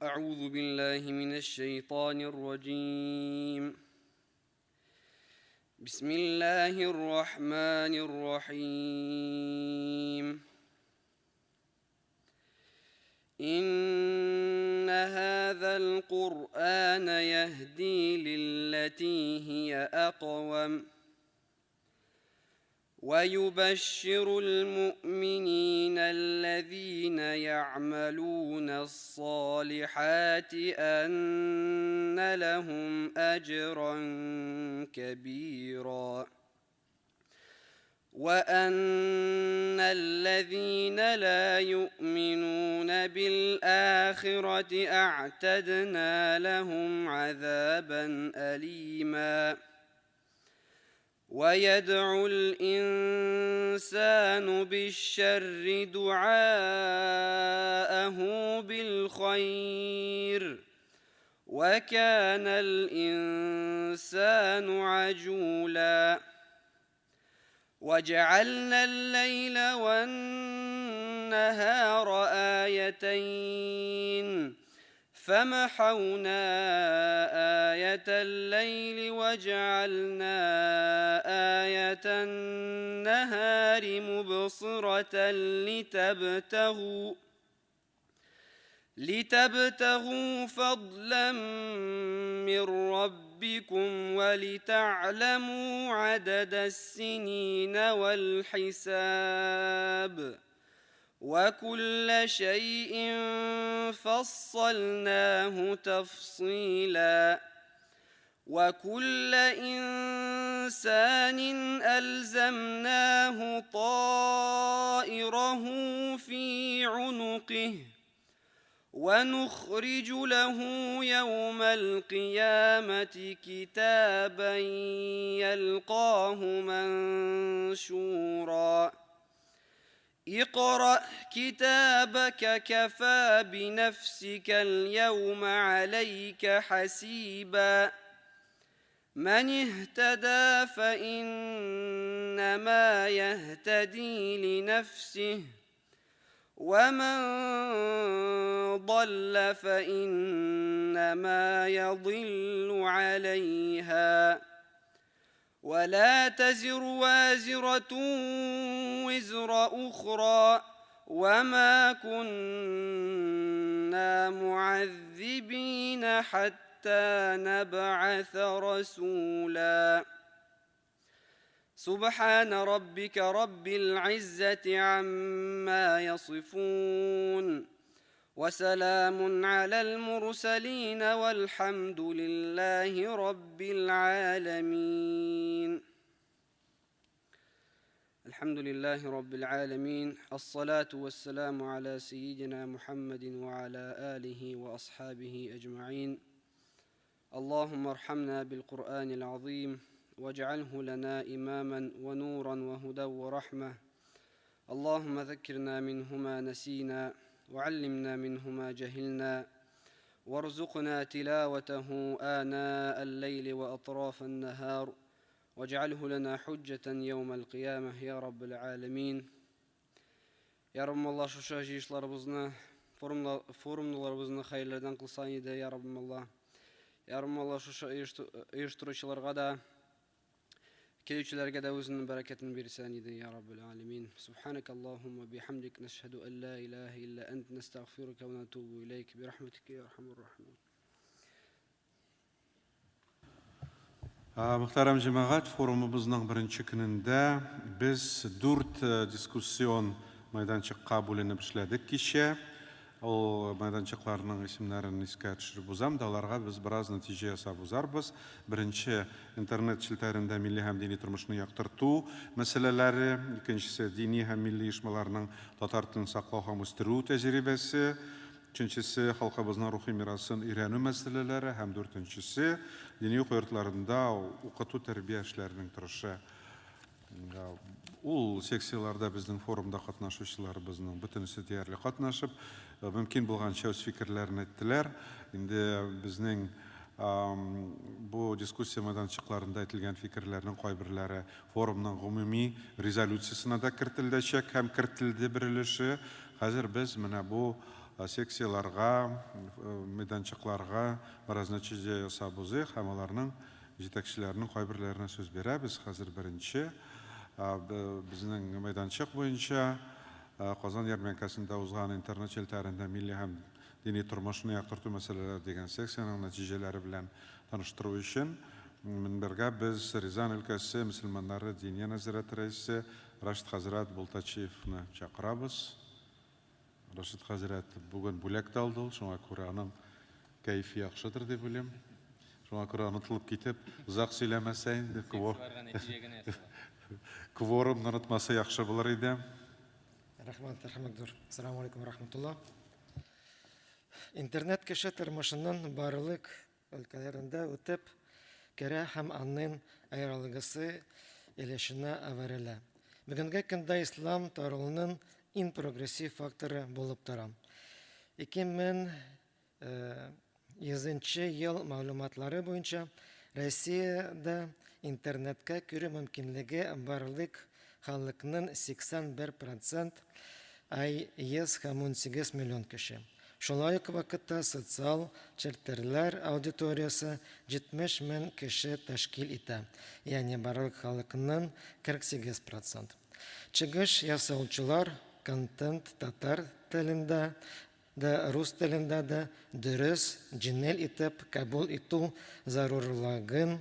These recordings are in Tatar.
أعوذ بالله من الشيطان الرجيم. بسم الله الرحمن الرحيم. إن هذا القرآن يهدي للتي هي أقوم ويبشر المؤمنين الذين يعملون الصالحات أن لهم أجرا كبيرا وأن الذين لا يؤمنون بالآخرة أعتدنا لهم عذابا أليما ويدعو الإنسان بالشر دعاءه بالخير وكان الإنسان عجولا وجعلنا الليل والنهار آيتين فمحونا آية الليل وجعلنا آية النهار مبصرة لتبتغوا فضلا من ربكم ولتعلموا عدد السنين والحساب وكل شيء فصلناه تفصيلا وكل إنسان ألزمناه طائره في عنقه ونخرج له يوم القيامة كتابا يلقاه منشورا اقرأ كتابك كفى بنفسك اليوم عليك حسيبا من اهتدى فإنما يهتدي لنفسه ومن ضل فإنما يضل عليها ولا تزر وازرة وزر أخرى وما كنا معذبين حتى نبعث رسولا سبحان ربك رب العزة عما يصفون وسلام على المرسلين والحمد لله رب العالمين. الحمد لله رب العالمين، الصلاة والسلام على سيدنا محمد وعلى آله وأصحابه أجمعين. اللهم ارحمنا بالقرآن العظيم واجعله لنا إماما ونورا وهدى ورحمة. اللهم ذكرنا منه ما نسينا وعلمنا منه ما جهلنا وارزقنا تلاوته آناء الليل وأطراف النهار واجعله لنا حجة يوم القيامة يا رب العالمين. يا رب الله شuşa jeyişlarımızı forumlarımızı hayırlardan kılsan idi ya Rabbim Allah. Ya Rabbim Allah şuşa uyuşturucularga da kelişçilerge de özünün bereketini bersen idi ya Rabbel alemin. Subhanakallahumma bihamdik neşhedü en la ilahe illa ent nestağfiruke ve netubu ileyk bi rahmetike ya erhamer rahimin. Muhtaram cemaat, forumumuzun birinci gününde biz 4 diskusyon maydançıqqa bölünüp işledik kişi. O maydançıqlarının isimlerini eske düşürüp uzam. Dalarga biz biraz netice yasap uzarbız. Birinci internet şilterinde milli hem dini turmuşunu yaktırtu meseleleri. İkincisi dini hem milli işmalarının Tatar tilini saklağı hem üstürü tecrübesi. Üçüncüsü halkımızın ruhi mirasını öğrenme meseleleri. Hem dördüncüsü dini yurtlarında okutu terbiye işlerinin turuşu. Ул секцияларда біздің форумда қатнашушыларыбыздың бүтінісі дерлі қатнашып, мүмкін болғанша өз фикірлерін еттілер. Енді біздің bu diskussiya meydançıqlarında etilgen fikirlerinin kaybiрлері forumның ғұмуми резолюциясына да кіртілдішек, hem кіртілді біріліші. Қазір біз мына bu секцияларга, мәйданчыкларга бераз нәтиҗә ясабыз, һәм аларның җитәкчеләренең кайберләренә сүз бирәбез. Хәзер беренче безнең мәйданчык буенча Казан ярмәнкәсендә узган интернет челтәрендә милли һәм дини тормышны яктырту мәсьәләләре дигән секциянең нәтиҗәләре белән таныштыру өчен минбәргә без Рязань өлкәсе мөселманнары дини нәзарәт рәисе Рашид хәзрәт Бултачиевны чакырабыз. Рашид хәзрәт бүген бүләк тә алды, шуңа күрә аның кәефе яхшыдыр дип уйлыйм. Шуңа күрә онытылып китеп, узак сөйләмәсә инде кворумны онытмаса яхшы булыр иде. Рахмат зур. Ассаламу алейкум рахматулла. Интернет кеше тормышының барлык өлкәләрендә үтеп, керә һәм аның аерылгысы өлешенә әверелә. Бүгенге көндә ислам таралуының иң прогрессив факторы булып тора. 2010 ел мәгълүматлары буенча Россиядә интернетка керү мөмкинлеге барлык халыкның 81%, 118 миллион кеше. Шулай ук вакытта социал челтәрләр аудиториясы 70 мең кеше тәшкил итә, ягъни барлык халыкның 48%. Чыгыш ясаучылар контент татар телендә дә, рус телендә дә дөрес, җиңел итеп кабул итү зарурлыгын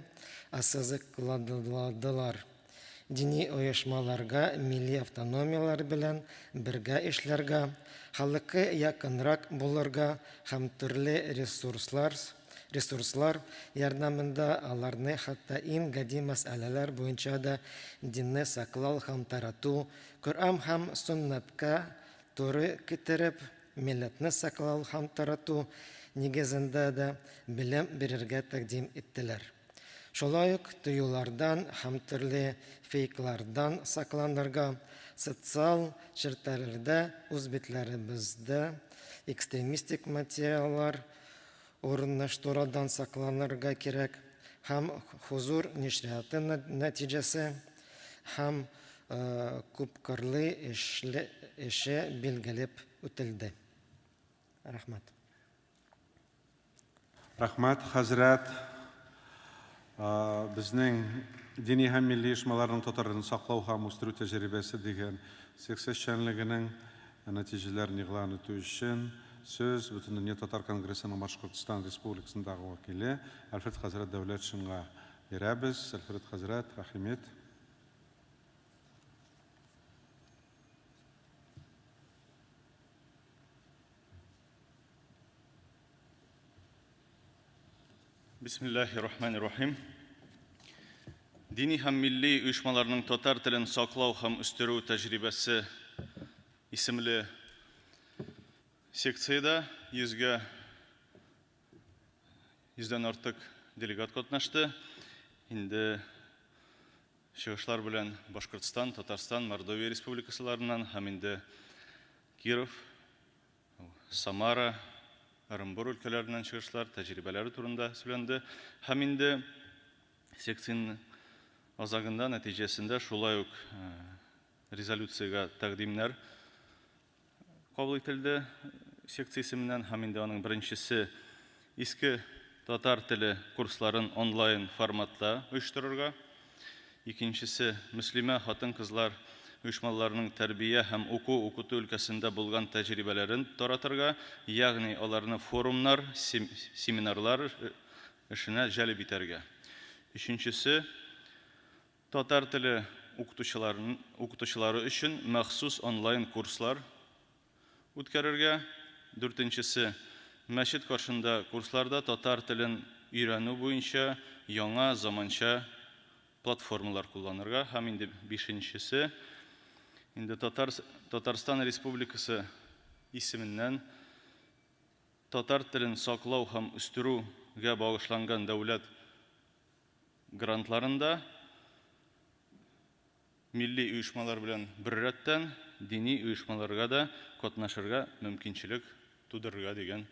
ассызыкладылар. Дини оешмаларга, милли автономиялар белән бергә эшләргә, халыкка якынрак булырга һәм төрле ресурслар ярдәмендә аларны хәтта иң гади мәсьәләләр буенча да динне саклау һәм тарату, Коръән һәм сөннәткә туры китереп, милләтне саклау һәм тарату нигезендә дә белем бирергә тәкъдим иттеләр. Шулай ук тыюлардан һәм төрле фейклардан сакланырга, социал челтәрләрдә үз битләребездә экстремистик материаллар урнаштырудан сакланырга кирәк һәм хузур нишрияты нәтиҗәсе һәм күпкырлы эше билгеләп үтелде. Рахмат. Рахмат, хәзрәт. Безнең дини һәм милли оешмаларның татарларын саклау һәм үстерү тәҗрибәсе дигән секция эшчәнлегенең нәтиҗәләрен игълан итү өчен сөз Бөтендөнья татар конгрессының Башкортстан Республикасындагы вәкиле Альфред хәзрәт Дәүләтшинга бирәбез. Альфред хәзрәт, рәхмәт. Бисмиллахир-рахманир-рахим. Дини һәм милли оешмаларның татар телен саклау һәм үстерү тәҗрибәсе исемле секциядә 100дән артык делегат катнашты. Инде чыгышлар белән Башкортстан, Татарстан, Мордовия республикасыларыннан һәм инде Киров, Самара, Орынбор өлкәләреннән чыгышлар, тәҗрибәләре турында сөйләнде. Һәм инде секцияның азагында нәтиҗәсендә шулай ук резолюциягә тәкъдимнәр кабул ителде секция исеменнән. Һәм инде аның беренчесе иске татар теле курсларын онлайн форматта оештырырга. Икенчесе мөслимә хатын-кызлар оешмаларының тәрбия һәм укыту өлкәсендә булган тәҗрибәләрен таратырга, ягъни аларны форумнар, семинарлар эшенә җәлеп итәргә. Өченчесе татар теле укытучылары өчен махсус онлайн курслар үткәрергә. Дүртенчесе мәчет каршында курсларда татар телен өйрәнү буенча яңа заманча платформалар кулланырга. Һәм инде бишенчесе инде Татарстан Республикасы исеменнән татар телен саклау һәм үстерүгә багышланган дәүләт грантларында милли оешмалар белән бер рәттән дини оешмаларга да катнашырга мөмкинчелек тудырырга дигән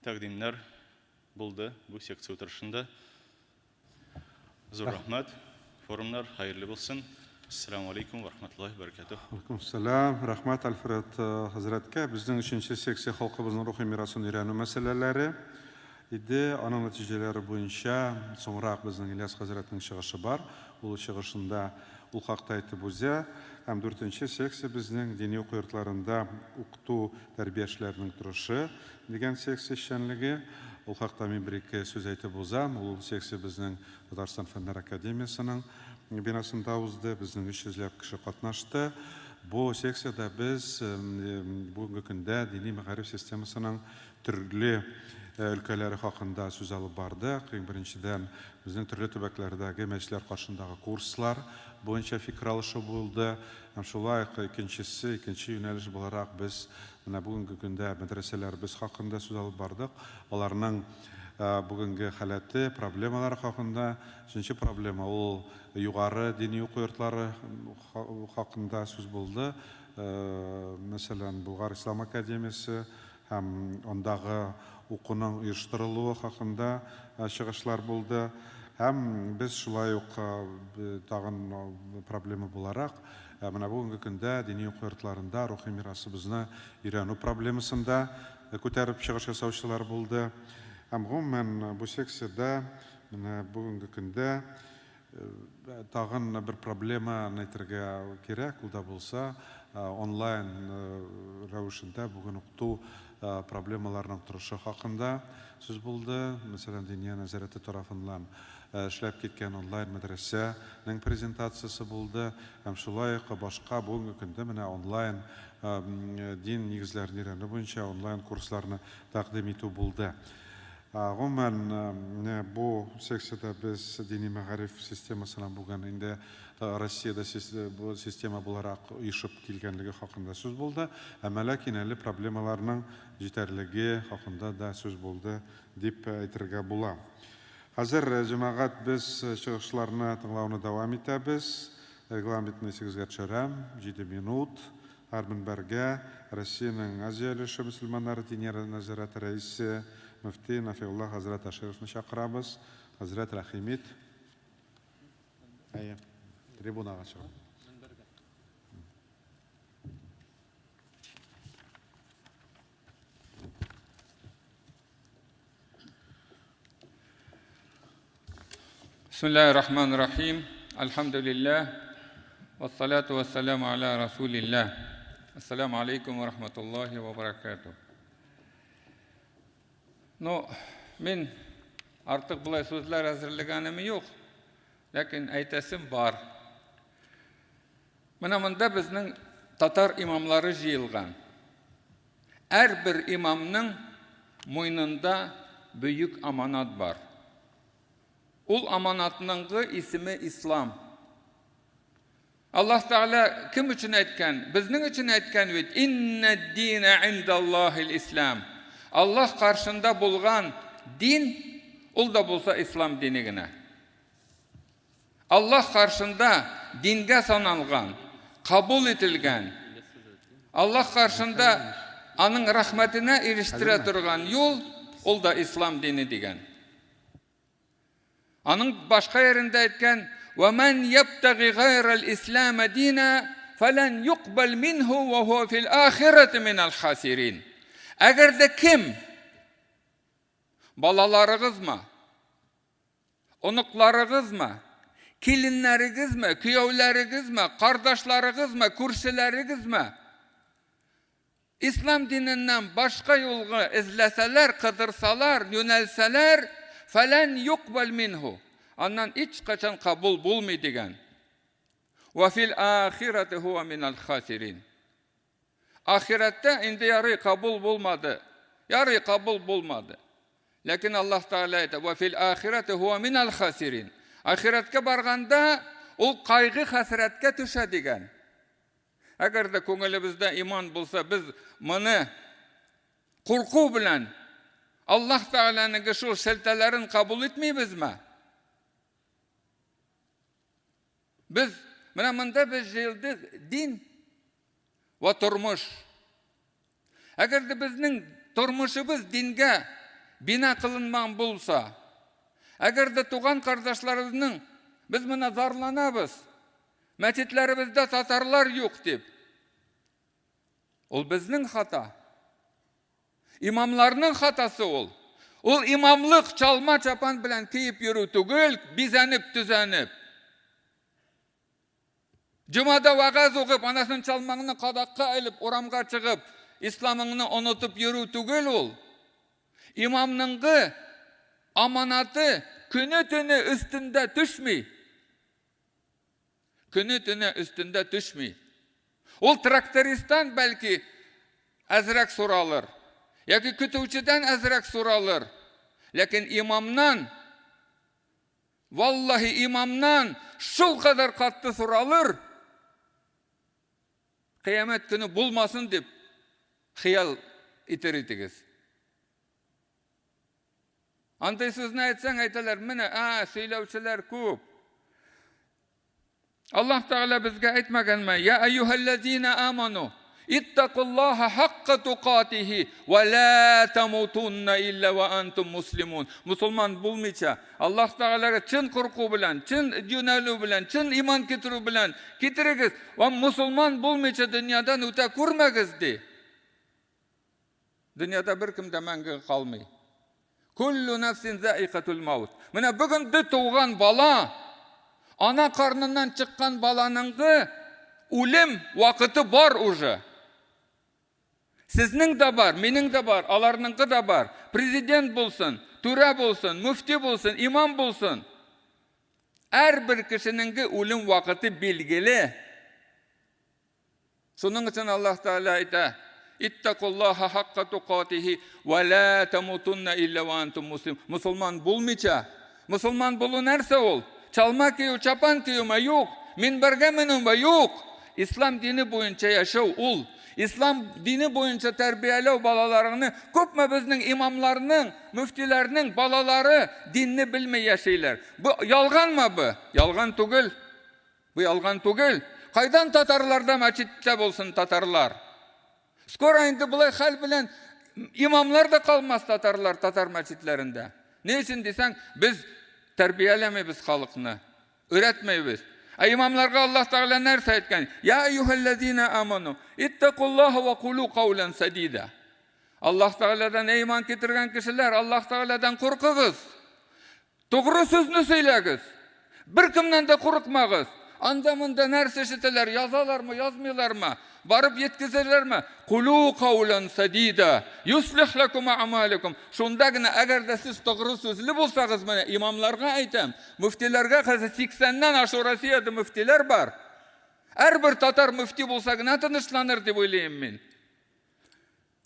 тәкъдимнәр булды бу секция утырышында. Зур рәхмәт. Форумнар хәерле булсын. Ассаламу алейкум ва рахматуллахи ва баракатух. Алейкумассалам. Рахмат Альфред Хазратка. Безнең өченче секция халкыбызның рухи мирасын өйрәнү мәсьәләләре иде. Аның нәтиҗәләре буенча соңрак безнең Ильяс Хазратның чыгышы бар. Ул чыгышында ул хакта әйтеп уза. Һәм 4нче секция безнең дини уку йортларында укыту тәрбия эшләренең торышы дигән секция эшчәнлеге. Ул хакта мин бер-ике сүз әйтеп узам. Ул секция безнең Татарстан фәннәр академиясының бинасында узды. Безнең 300 кеше катнашты. Бу секциядә без бүгенге көндә дини мәгариф системасының төрле өлкәләре хакында сүз алып бардык. Беренчедән безнең төрле төбәкләрдәге мәчетләр каршындагы курслар буенча фикер алышу булды. Һәм шулай ук икенче юнәлеш буларак без менә бүгенге көндә мәдрәсәләребез хакында сүз алып бардык. Аларның бүгенге халаты, проблемалары хакында. Өченче проблема ул югары дини уку йортлары хакында сүз булды. Мәсәлән, Булгар Ислам академиясе һәм андагы укуның оештырылуы хакында чыгышлар булды. Һәм без шулай ук тагын проблема буларак, менә бүгенге көндә дини уку йортларында рухи мирасыбызны өйрәнү проблемасында күтәреп чыгыш ясаучылар булды. Һәм гомумән бу секциядә менә бүгенге көндә тагын бер проблема әйтергә кирәк, ул да булса онлайн рәвешендә бүген укыту проблемаларының торышы хакында сүз булды. Мәсәлән, Диния нәзарәте тарафыннан эшләп киткән онлайн мәдрәсәнең презентациясе булды. Һәм шулай ук башка бүгенге көндә менә онлайн дин нигезләрен өйрәнү буенча онлайн курсларны тәкъдим итү булды. Гомумән бу секциядә без дини мәгариф системасына бүген инде Россиядә бу система буларак оешып килгәнлеге хакында сүз булды. Ләкин әле проблемаларның җитәрлеге хакында да сүз булды дип әйтергә була. Хәзер җәмәгать без чыгышларны тыңлауны дәвам итәбез. Регламентны 8-гә төшерәм, 7 минут. Һәр мөнбәргә Россиянең Азия өлеше мөселманнары дини нәзарәте рәисе мөфти Нафиулла Хәзрәт Ашировны чакырабыз. Хәзрәт рәхимит. Трибунага чыгып. Бисмиллахир-рахманир-рахим. Алхамдулиллах. Вассалату вассаламу аля расулиллах. Ассаламу алейкум ва рахматуллахи ва баракатух. Мен артык булай сүзләр әзерлегәнем юк, ләкин әйтәсем бар. Менә монда безнең татар имамлары җыелган. Һәрбер имамның муйнында бөек аманат бар. Ул аманатның исеме Ислам. Аллаһ Тәгалә кем өчен әйткән? Безнең өчен әйткән бит: "Иннад-дина индаллахил ислам." Аллаһ каршында булган дин ул да булса ислам дине генә. Аллаһ каршында дингә саналган, кабул ителгән, Аллаһ каршында аның рәхмәтенә ирештерә торган юл ул да ислам дине дигән. Аның башка yerендә әйткән: "Ва ман ябтагы гайрал ислам дина фалан юqбал минху ва хува фил ахирати минал хасирин." Әгәр дә кем балаларыгызмы, оныкларыгызмы, киленнәрегезме, күйәүләрегезме, кардашларыгызмы, күршеләрегезме ислам диненнән башка юлга эзләсәләр, кыдырсалар, юнәлсәләр, фалан юqбал минху, аннан һич качан кабул булмый дигән. Ва фил ахирати хува минал хасирин. Ахиратта инде ярый кабул булмады. Ярый кабул булмады. Ләкин Аллаһ Тәгалә әйтә: "Ва фил ахирати хува минал хасирин." Ахиратка барганда ул кайгы хәсрәткә төшә дигән. Әгәр дә күңелебездә иман булса, без моны курку белән Аллаһ Тәгаләнең шул шелтәләрен кабул итмибезме? Без менә монда без җыелдык, дин ва тормыш. Әгәр дә безнең тормышыбыз дингә бина кылынмаган булса, әгәр дә туган кардашларыбызның без моны зарланабыз, мәчетләребездә татарлар юк дип. Ул безнең хата. Имамларның хатасы ул. Ул имамлык чалма чапан белән киеп йөрү түгел, бизәнеп түзәнеп. Җомада вагаз укып, анасын чалмаңны кадакка элеп, урамга чыгып, исламыңны онытып йөрү түгел ул. Имамныңгы аманаты көне-төне өстендә төшми. Көне-төне өстендә төшми. Ул трактористан бәлки әзрәк суралыр. Яки көтүчедән әзрәк суралыр. Ләкин имамнан, валлаһи имамнан шул кадәр катты суралыр. Кыямәт көне булмасын дип хыял итер идегез. Андай сүзне әйтсәң әйтәләр, менә, сөйләүчеләр күп. Аллаһ Тәгалә безгә әйтмәгәнме? Я аyyuhallazina amanu ittaqulloha haqqa tuqatihi va la tamutunna illa va antum muslimun. Musulmon булмыйча, Аллаһ Тәгаләгә чын курку белән, чын юнәлү белән, чын иман китерү белән китерегез. Ва мусулман булмыйча дөньядан үтә күрмәгез ди. Дөньяда беркем дә мәңге калмый. Kullu nafsin za'iqatul maut. Менә бүген туган бала, ана карныннан чыккан баланыңгы үлем вакыты бар уже. Сезнең дә бар, минең дә бар, аларныңгы да бар. Президент булсын, түрә булсын, муфти булсын, имам булсын. Һәрбер кешенеңгә үлем вакыты билгеле. Шуның өчен Аллаһ Тәгалә әйтә: Ittaqulloha haqqa tuqatihi va la tamutunna illa va antum muslimun. Musulmon булмыйча, musulmon булу нәрсә ул? Чалма кию, чапан киюме юк, минбәргә менүме юк. Ислам дине буенча яшәү ул. Ислам дине буенча тәрбияләү балаларны, күпме безнең имамларның, мөфтиләрнең балалары динне белмәй яшәйләр. Бу ялганмы бу? Ялган түгел. Бу ялган түгел. Кайдан татарларда мәчеттә булсын татарлар? Скоро инде булай хәл белән имамлар да калмас татарлар татар мәчетләрендә. Ни өчен дисәң, без тәрбияләмәйбез халыкны, өйрәтмәйбез. Имамларга Аллаһ Тәгалә нәрсә әйткән? Я аyyuhallazina amanu ittaqulloha wa qulu qawlan sadida. Аллаһ Тәгаләдән иман китергән кешеләр, Аллаһ Тәгаләдән куркыгыз. Тугры сүзне сөйләгез. Беркемнән дә курыкмагыз. Анда-монда нәрсә ишетәләр, язалармы, язмыйлармы? Барып yetkizerlermi? Qulu qawlan sadida yuslih lakum a'malakum. Шунда гына әгәр дә сез тугры сүзле булсагыз, менә имамларга әйтәм, муфтиләргә хәзер 80-ннән ашу Россиядә муфтиләр бар. Һәрбер татар муфти булса гына тынычланыр дип уйлыйм мин.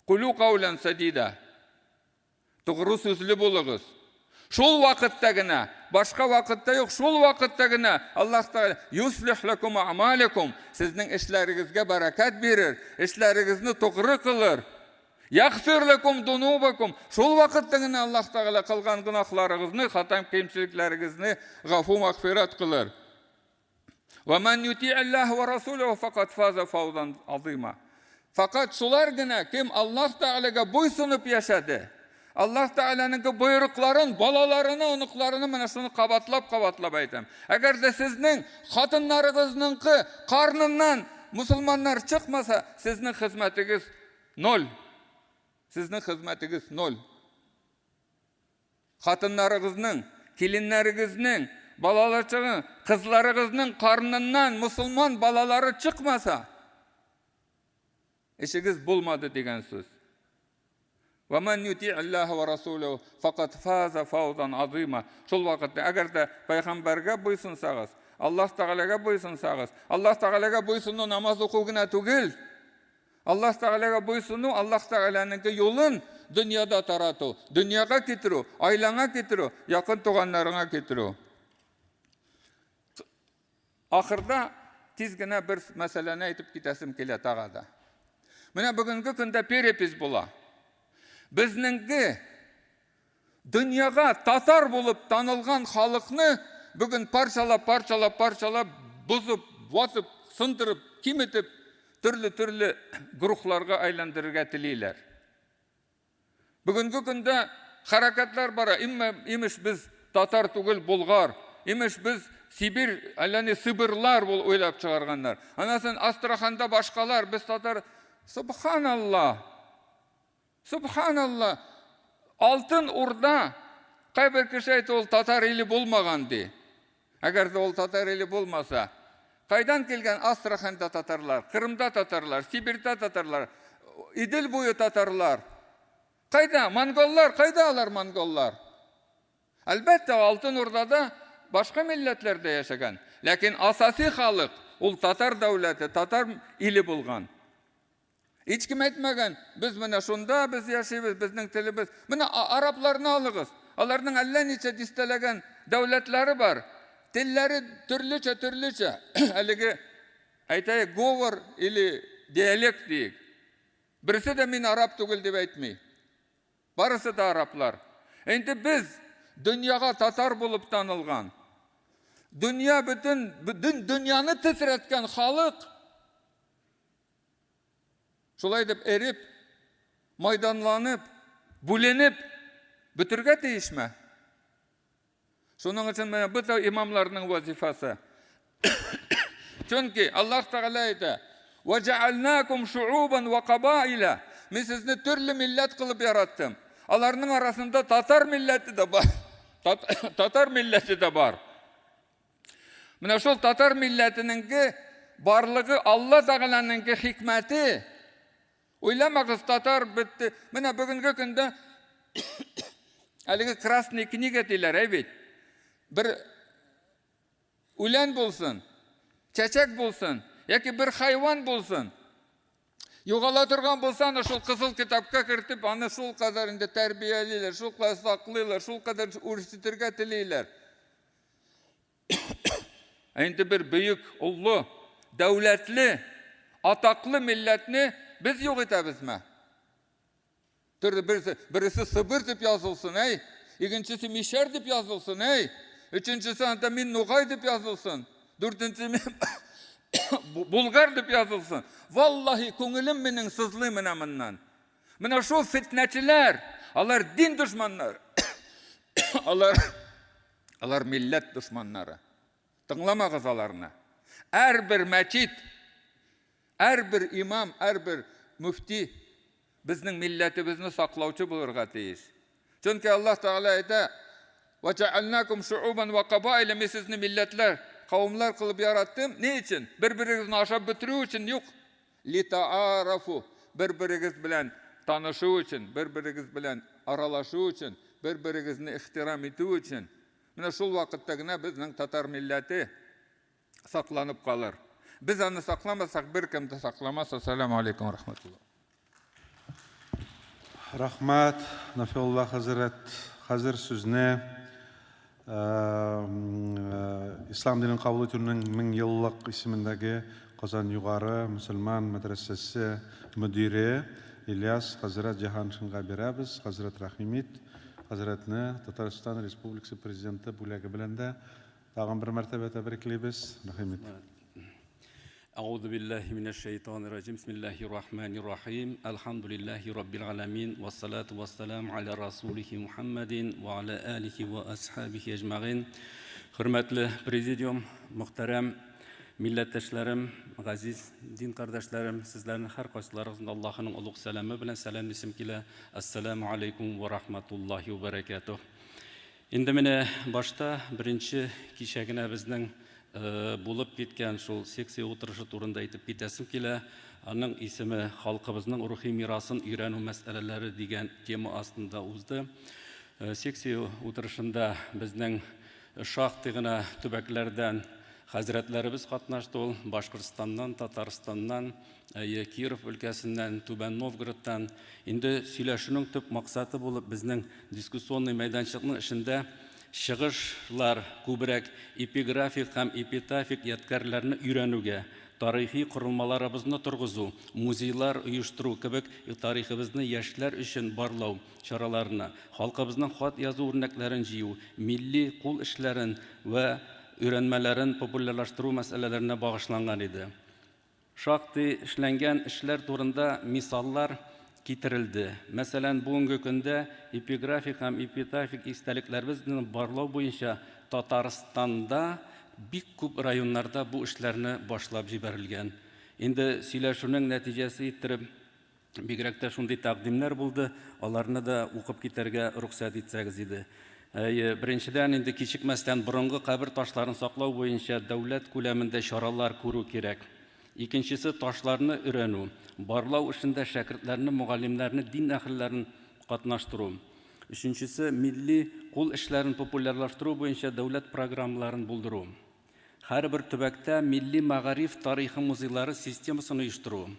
Qulu qawlan sadida. Тугры сүзле булыгыз. Шул вакытта гына, башка вакытта юк, шул вакытта гына Аллаһ Тәгалә юслих лакум а'малакум, сезнең эшләрегезгә бәрәкәт бирер, эшләрегезне тугры кылыр. Ягфир лакум дунубакум, шул вакытта гына Аллаһ Тәгалә кылган гынахларыгызны, хата кемчелекләрегезне гафу магфират кылыр. Ва ман юти Аллаһ ва расулуху фақат фаза фаузан азима. Фақат шулар гына кем Аллаһ Тәгаләгә буйсынып яшәде. Аллаһ Тәгаләнең буйрукларын, балаларыны, оныкларыны менә шуны кабатлап әйтәм. Әгәр дә сезнең хатыннарыгызның карныннан мусулманнар чыкмаса, сезнең хезмәтегез 0. Сезнең хезмәтегез 0. Хатыннарыгызның, килиннәрегезнең, балаларчыгы, кызларыгызның карныннан мусулман балалары чыкмаса, эшегез булмады дигән сүз. وَمَنْ يُطِيعِ اللَّهَ وَرَسُولَهُ فَقَدْ فَازَ فَوْزًا عَظِيمًا. Шул вакытта әгәр дә пайгамбәргә буйсынсагыз, Аллаһ Тәгаләгә буйсынсагыз, Аллаһ Тәгаләгә буйсыну намаз уку гына түгел. Аллаһ Тәгаләгә буйсыну, Аллаһ Тәгаләнең юлын дөньяда тарату, дөньяга китерү, айлаңа китерү, якын туганнарыңа китерү. Ахырда тиз генә бер мәсьәләне әйтеп китәсем килә тагада. Менә бүгенге көндә перепись була. Безнеңге дөньяга татар булып танылган халыкны бүген парчалап, бузып, ватып, сындырып, киметеп, төрле группларга айландырырга телиләр. Бүгенге көндә хәрәкәтләр бара. Имеш без татар түгел, болгар. Имеш без Сибир, әлләне Сыбырлар бул ойлап чыгарганнар. Анасын Астраханда башкалар, без татар. Субханаллах. Субханаллах. Алтын Урда кайбер кеше әйтте, ул татар иле булмаган ди. Әгәр дә ул татар иле булмаса, кайдан килгән Астраханда татарлар, Кырымда татарлар, Сибирдә татарлар, Идел буе татарлар. Кайда? Монголлар, кайда алар монголлар? Әлбәттә, Алтын Урдада башка милләтләрдә яшәгән. Ләкин асасы халык ул татар дәүләте, татар иле булган. Hiç kim etmegen, biz менә шунда biz яшибез, безнең телебез. Менә арапларны алыгыз. Аларның әллә ничә дистәләгән дәүләтләре бар. Телләре төрлечә. Әлеге әйтәйек, говор или диалект диек. Берсе дә мин арап түгел дип әйтми. Барысы да араплар. Инде без дөньяга татар булып танылган. Дөнья бөтен дөньяны тетрәткән халык. Шулай дип эрип, майданланып, бүленеп бетергә тиешме? Шуның өчен менә бу имамларның вазифасы. Чөнки Аллаһ Тәгалә әйтә: "Ва джаалнакум шуубан ва кабаила". Мин сезне төрле милләт кылып яраттым. Аларның арасында татар милләте дә бар. Татар милләте дә бар. Менә шул татар милләтенең барлыгы Алла Тәгаләнең хикмәте. Уйламагыз, татар бетте. Менә бүгенге көндә әлеге красный книга диләр, әйбит. Бер үлән булсын, чәчәк булсын, яки бер хайван булсын. Югала торган булса, аны шул кызыл китапка кертеп, аны шул кадәр инде тәрбиялиләр, шул кадәр саклыйлар, шул кадәр үрсетергә телиләр. Инде бер бөек, уллы, дәүләтле, атаклы милләтне biz юк итәбезме? Берсе Сыбыр дип язылсын, әй. Икенчесе Мишәр дип язылсын, әй. Өченчесе анда Мин Нугай дип язылсын. Дүртенчесе Булгар дип язылсын. Валлаһи, күңелем минең сызлый менә моннан. Менә шул фитнәчеләр, алар дин душманнары. Алар милләт душманнары. Тыңламагыз аларны. Әрбер мәчит, әрбер имам, әрбер муфти безнең милләтебезне саклаучы булырга тиеш. Чөнки Аллаһ Тәгалә әйтә: "Ва джаалнакум шуубан ва кабаила", мин сезне милләтләр, кавымлар кылып яраттым. Ни өчен? Бер-берегезне ашап бетерү өчен юк. Литаарафу, бер-берегез белән танышу өчен, бер-берегез белән аралашу өчен, бер-берегезне ихтирам итү өчен. Менә шул вакытта гына безнең татар милләте сакланып калыр. Biz аны сакламасак, беркем дә сакламас. Ассаламу алейкум ва рахматуллах. Рахмат, Нафиулла хәзрәт. Хәзер сүзне Ислам динен кабул итүнең 1000 еллык исемендәге Казан югары мөселман мәдрәсәсе мөдире Ильяс хәзрәт Җаһаншинга бирәбез. Хәзрәт рәхимит. Хәзрәтне Татарстан Республикасы президенты бүләге белән дә тагын бер мәртәбә тәбриклибез. Рәхимит. أعوذ بالله من الشيطان الرجيم بسم الله الرحمن الرحيم الحمد لله رب العالمين والصلاة والسلام على رسوله محمد وعلى آله وأصحابه أجمعين. Hürmetli Prezidium, muhterem milletteşlerim, aziz din kardeşlerim, sizlerin her kayıtlarınızda Allah'ın uluk selamı bilen selam isim kile. Esselamu aleyküm ve rahmetullahi ve berekatuh. Şimdi mene başta birinci kişegine bizden bulup gitken şol seksiya oturışı turunda aytып кетесім келе. Аның исеме халкыбызның рухи мирасын өйрәнү мәсьәләләре дигән тема астында узды. Seksiya oturышында безнең шактый гына төбәкләрдән хәзрәтләребез катнашты. Ул Башкортстаннан, Татарстаннан, Киров өлкәсеннән, Түбән Новгородтан. Инде сөйләшүнең төп максаты булып безнең дискуссионный мәйданчыкның эшендә чыгышлар күбрәк эпиграфик һәм эпитафик ядкарларны өйрәнүгә, тарихи корылмаларыбызны торгызу, музейлар оештыру кебек тарихыбызны яшьләр өчен барлау чараларына, халкыбызның хат язу үрнәкләрен җыю, милли кул эшләрен ва өйрәнмәләрен популярлаштыру мәсьәләләренә багышланган иде. Шактый эшләнгән эшләр турында мисаллар китерилди. Мәсәлән, бүгенге көндә эпиграфик һәм эпитафик истәлекләребезне барлау буенча Татарстанда бик күп районнарда бу эшләрне башлап җибәрелгән. Инде сөйләшүнең нәтиҗәсе иттереп, бигрәк тә шундый тәкъдимнәр булды, аларны да укып китәргә рөхсәт итсәгез иде. Беренчедән, инде кичекмәстән борынгы кабер ташларын саклау буенча дәүләт күләмендә чаралар күрү кирәк. Икенчесе, ташларны өйрәнү, барлау эшендә шәкертләрне, мугаллимнәрне, дин әһелләрен катнаштыру. Өченчесе, милли кул эшләрен популярлаштыру буенча дәүләт программаларын булдыру. Һәрбер төбәктә милли мәгариф тарихы музейлары системасын оештыру.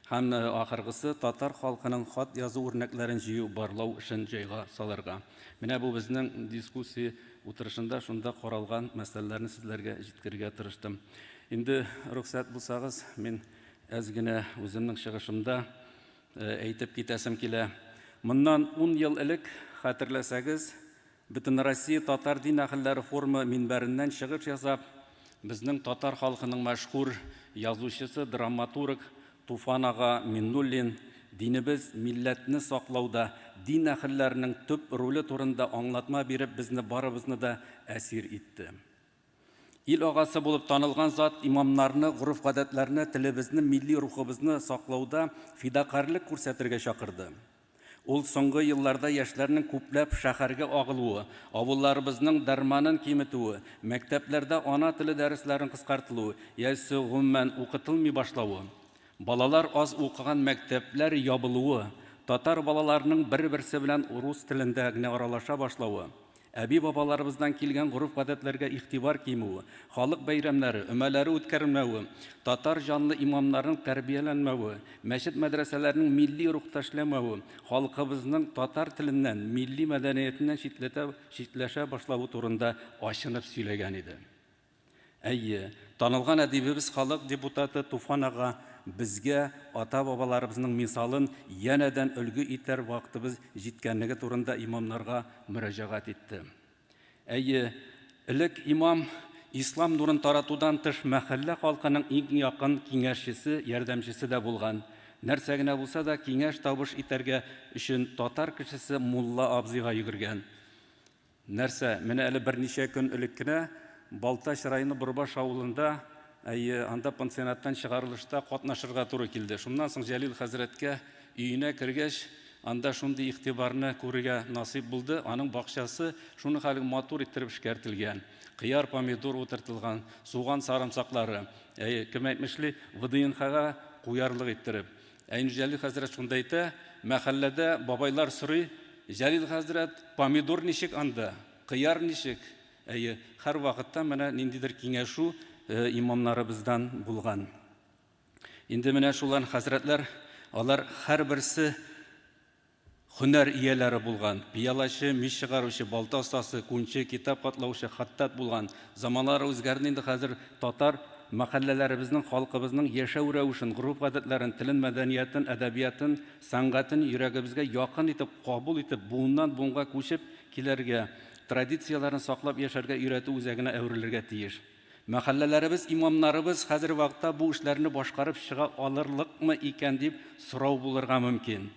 Һәм ахыргысы, татар халкының хат язу үрнәкләрен җыю, барлау эшен җайга салырга. Менә бу безнең дискуссия утырышында шунда каралган мәсьәләләрне сезләргә җиткерергә тырыштым. Инде рөхсәт булсагыз, мин әз генә үземнең чыгышымда әйтеп китәсем килә. Моннан 10 ел элек, хәтерләсәгез, Бөтен Россия татар дин әһелләре форумы минбәреннән чыгыш ясап, безнең татар халкының мәшһүр язучысы, драматург Туфан ага Миннуллин динебез милләтне саклауда дин әһелләренең төп роле турында аңлатма биреп, безне барыбызны да әсир итте. Ил агасы булып танылган зат имамнарны, гурыф-гадәтләрне, телебезне, милли рухыбызны саклауда фидакарлык күрсәтергә чакырды. Ул соңгы елларда яшьләрнең күпләп шәһәргә агылуы, авылларыбызның дәрманын киметүе, мәктәпләрдә ана теле дәресләрен кыскартылуы, яисә гомумән укытылмый башлауы, балалар аз укыган мәктәпләр ябылуы, татар балаларының бер-берсе белән урыс телендә генә аралаша башлауы, әби-бабаларыбыздан килгән гурыф-гадәтләргә игътибар кимүе, халык бәйрәмнәре, өмәләре үткәрелмәве, татар жанлы имамнарның тәрбияләнмәве, мәчет мәдрәсәләренең милли рухта эшләмәве, халкыбызның татар теленнән, милли мәдәниятеннән читләшә башлавы турында ачынып сөйләгән иде. Әйе, танылган әдибебез, халык депутаты Туфан ага безгә ата-бабаларыбызның мисалын янәдән өлгү итәр вакытыбыз җиткәнлеге турында имамнарга мөрәҗәгать итте. Әйе, элек имам ислам нурын таратудан тыш мәхәллә халкының иң якын киңәшчесе, ярдәмчесе дә булган. Нәрсә генә булса да киңәш табыш итәргә өчен татар кешесе Мулла абзыйга йөгергән. Нәрсә, менә әле берничә көн элек кенә Балтач районы Борбаш авылында анда пансионаттан чыгарылышта катнашырга туры килде. Шуннан соң Җәлил хәзрәткә өенә кергәч, анда шундый игътибарны күрергә насыйп булды. Аның бакчасы шуны хәле матур иттереп эшкәртелгән. Кыяр, помидор утыртылган, суган сарымсаклары, кем әйтмешли, ВДНХга куярлык иттереп. Әйнү Җәлил хәзрәт шунда әйтә, мәхәлләдә бабайлар сорый, Җәлил хәзрәт, помидор ничек анда, кыяр ничек? Һәр вакытта менә ниндидер киңәшү имамнарыбыздан булган. Инде менә шулар хәзрәтләр, алар һәрберсе һөнәр ияләре булган. Пиялачы, мич чыгаручы, балта остасы, күнче, китап катлаучы, хаттат булган. Заманнар үзгәрде, инде хәзер татар мәхәлләләребезнең, халкыбызның яшәү рәвешен, гурыф-гадәтләрен, телен, мәдәниятен, әдәбиятын, сәнгатен йөрәгебезгә якын итеп, кабул итеп, буыннан буынга күчеп килергә, традицияләрен саклап яшәргә өйрәтү үзәгенә әверелергә тиеш. Мәхәлләләребез, имамнарыбыз хәзер вакытта бу эшләрне башкарып чыга алырлыкмы икән дип сорау булырга мөмкин.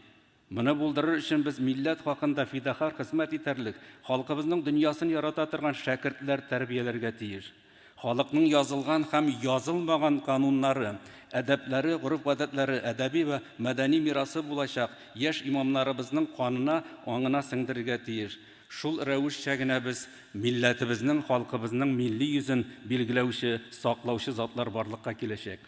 Моны булдырыр өчен без милләт хакында фидахар хезмәт итәрлек, халкыбызның дөньясын ярата торган шәкертләр тәрбияләргә тиеш. Халыкның язылган һәм язылмаган кануннары, әдәпләре, гурыф-гадәтләре, әдәби ва мәдәни мирасы булачак яшь имамнарыбызның канына, аңына сеңдерергә тиеш. Шул рәвешчә генә без милләтебезнең, халкыбызның милли йөзен билгеләүче, саклаучы затлар барлыкка киләчәк.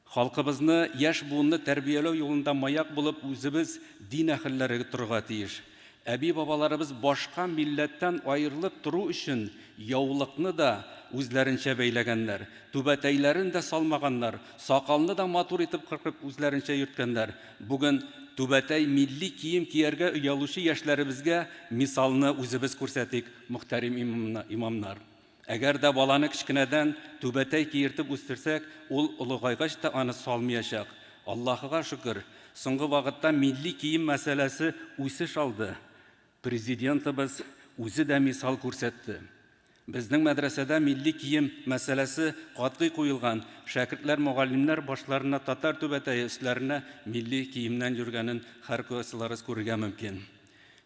Халкыбызны яшь буынны тәрбияләү юлында маяк булып үзебез дин әһелләре торырга тиеш. Әби-бабаларыбыз башка милләттән аерылып тору өчен яулыкны да үзләренчә бәйләгәннәр, түбәтәйләрен дә салмаганнар, сакалны да матур итеп кыркып үзләренчә йөрткәннәр. Бүген түбәтәй милли кием кияргә оялучы яшьләребезгә мисалны үзебез күрсәтик, мөхтәрим имамнар. Әгәр дә баланы кичкенәдән түбәтәй киертеп үстерсәк, ул улыгайгач та аны салмаячак. Аллаһыга шөкер, соңгы вакытта милли кием мәсьәләсе үсеш алды. Президентыбыз үзе дә мисал күрсәтте. Безнең мәдрәсәдә милли кием мәсьәләсе катгый куелган. Шәкертләр, мугаллимнәр башларына татар түбәтәе өсләренә милли киемнән йөргәнен һәр кайсыларыбыз күрергә мөмкин.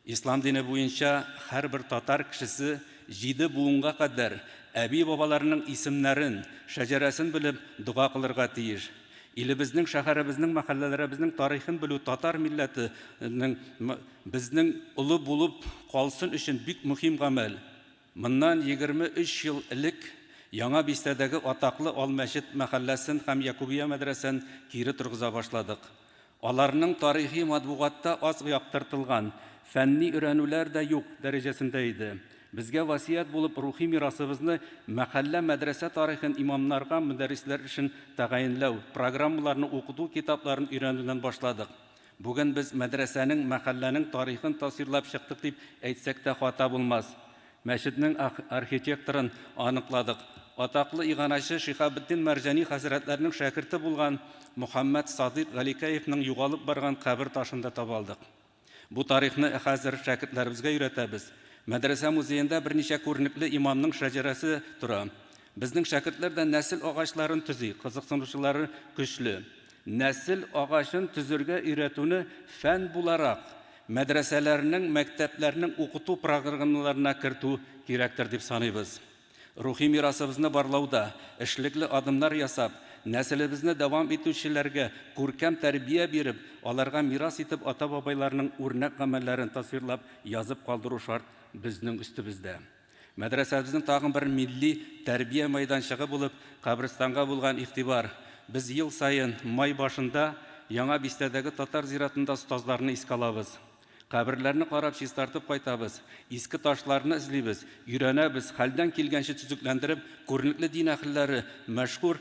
Ислам дине буенча һәрбер татар кешесе 7 буынга кадәр әби бабаларының исемнәрен, шәҗәрәсен белеп дуга кылырга тиеш. Илебезнең, шәһәребезнең, мәхәлләләребезнең тарихын белү татар милләтенең безнең улы булып калсын өчен бик мөһим гамәл. Моннан 23 ел элек Яңа Бистәдәге атаклы Алмәчет мәхәлләсен һәм Якубия мәдрәсәсен кире торгыза башладык. Аларның тарихи матбугатта аз яктыртылган, фәнни өйрәнүләр дә юк дәрәҗәсендә иде. Безгә васият булып рухи мирасыбызны мәхәллә мәдрәсә тарихын имамнарга, мөдәррисләр өчен тәгаенләү, программаларны укыту китапларын өйрәнүдән башладык. Бүген без мәдрәсәнең, мәхәлләнең тарихын тасвирлап чыктык дип әйтсәк тә хата булмас. Мәчетнең архитекторын аныкладык. Атаклы иганачы Шихабетдин Мәрҗани хәзрәтләренең шәкерте булган Мөхәммәд Садыйк Галикәевнең югалып барган кабер ташында табалдык. Бу тарихны хәзер шәкертләребезгә өйрәтәбез. Мәдрәсә музеенда берничә күренекле имамның шәҗәрәсе тора. Безнең шәкертләр дә нәсел агачларын төзи, кызыксынучылары көчле. Нәсел агачын төзергә өйрәтүне фән буларак мәдрәсәләрнең, мәктәпләрнең укыту программаларына кертү кирәктер дип саныйбыз. Рухи мирасыбызны барлауда эшлекле адымнар ясап, нәселебезне дәвам итүчеләргә күркәм тәрбия биреп, аларга мирас итеп ата-бабайларның үрнәк гамәлләрен тасвирлап, язып калдыру шарт безнең өстебездә. Мәдрәсәбезнең тагын бер милли тәрбия мәйданчыгы булып Кабристанга булган игътибар. Без ел сайын май башында Яңа Бистәдәге татар зиратында остазларны искә алабыз. Каберләрне карап чистартып кайтабыз, иске ташларны эзлибез, өйрәнәбез, хәлдән килгәнчә төзекләндереп, күренекле дин әһелләре, мәшһүр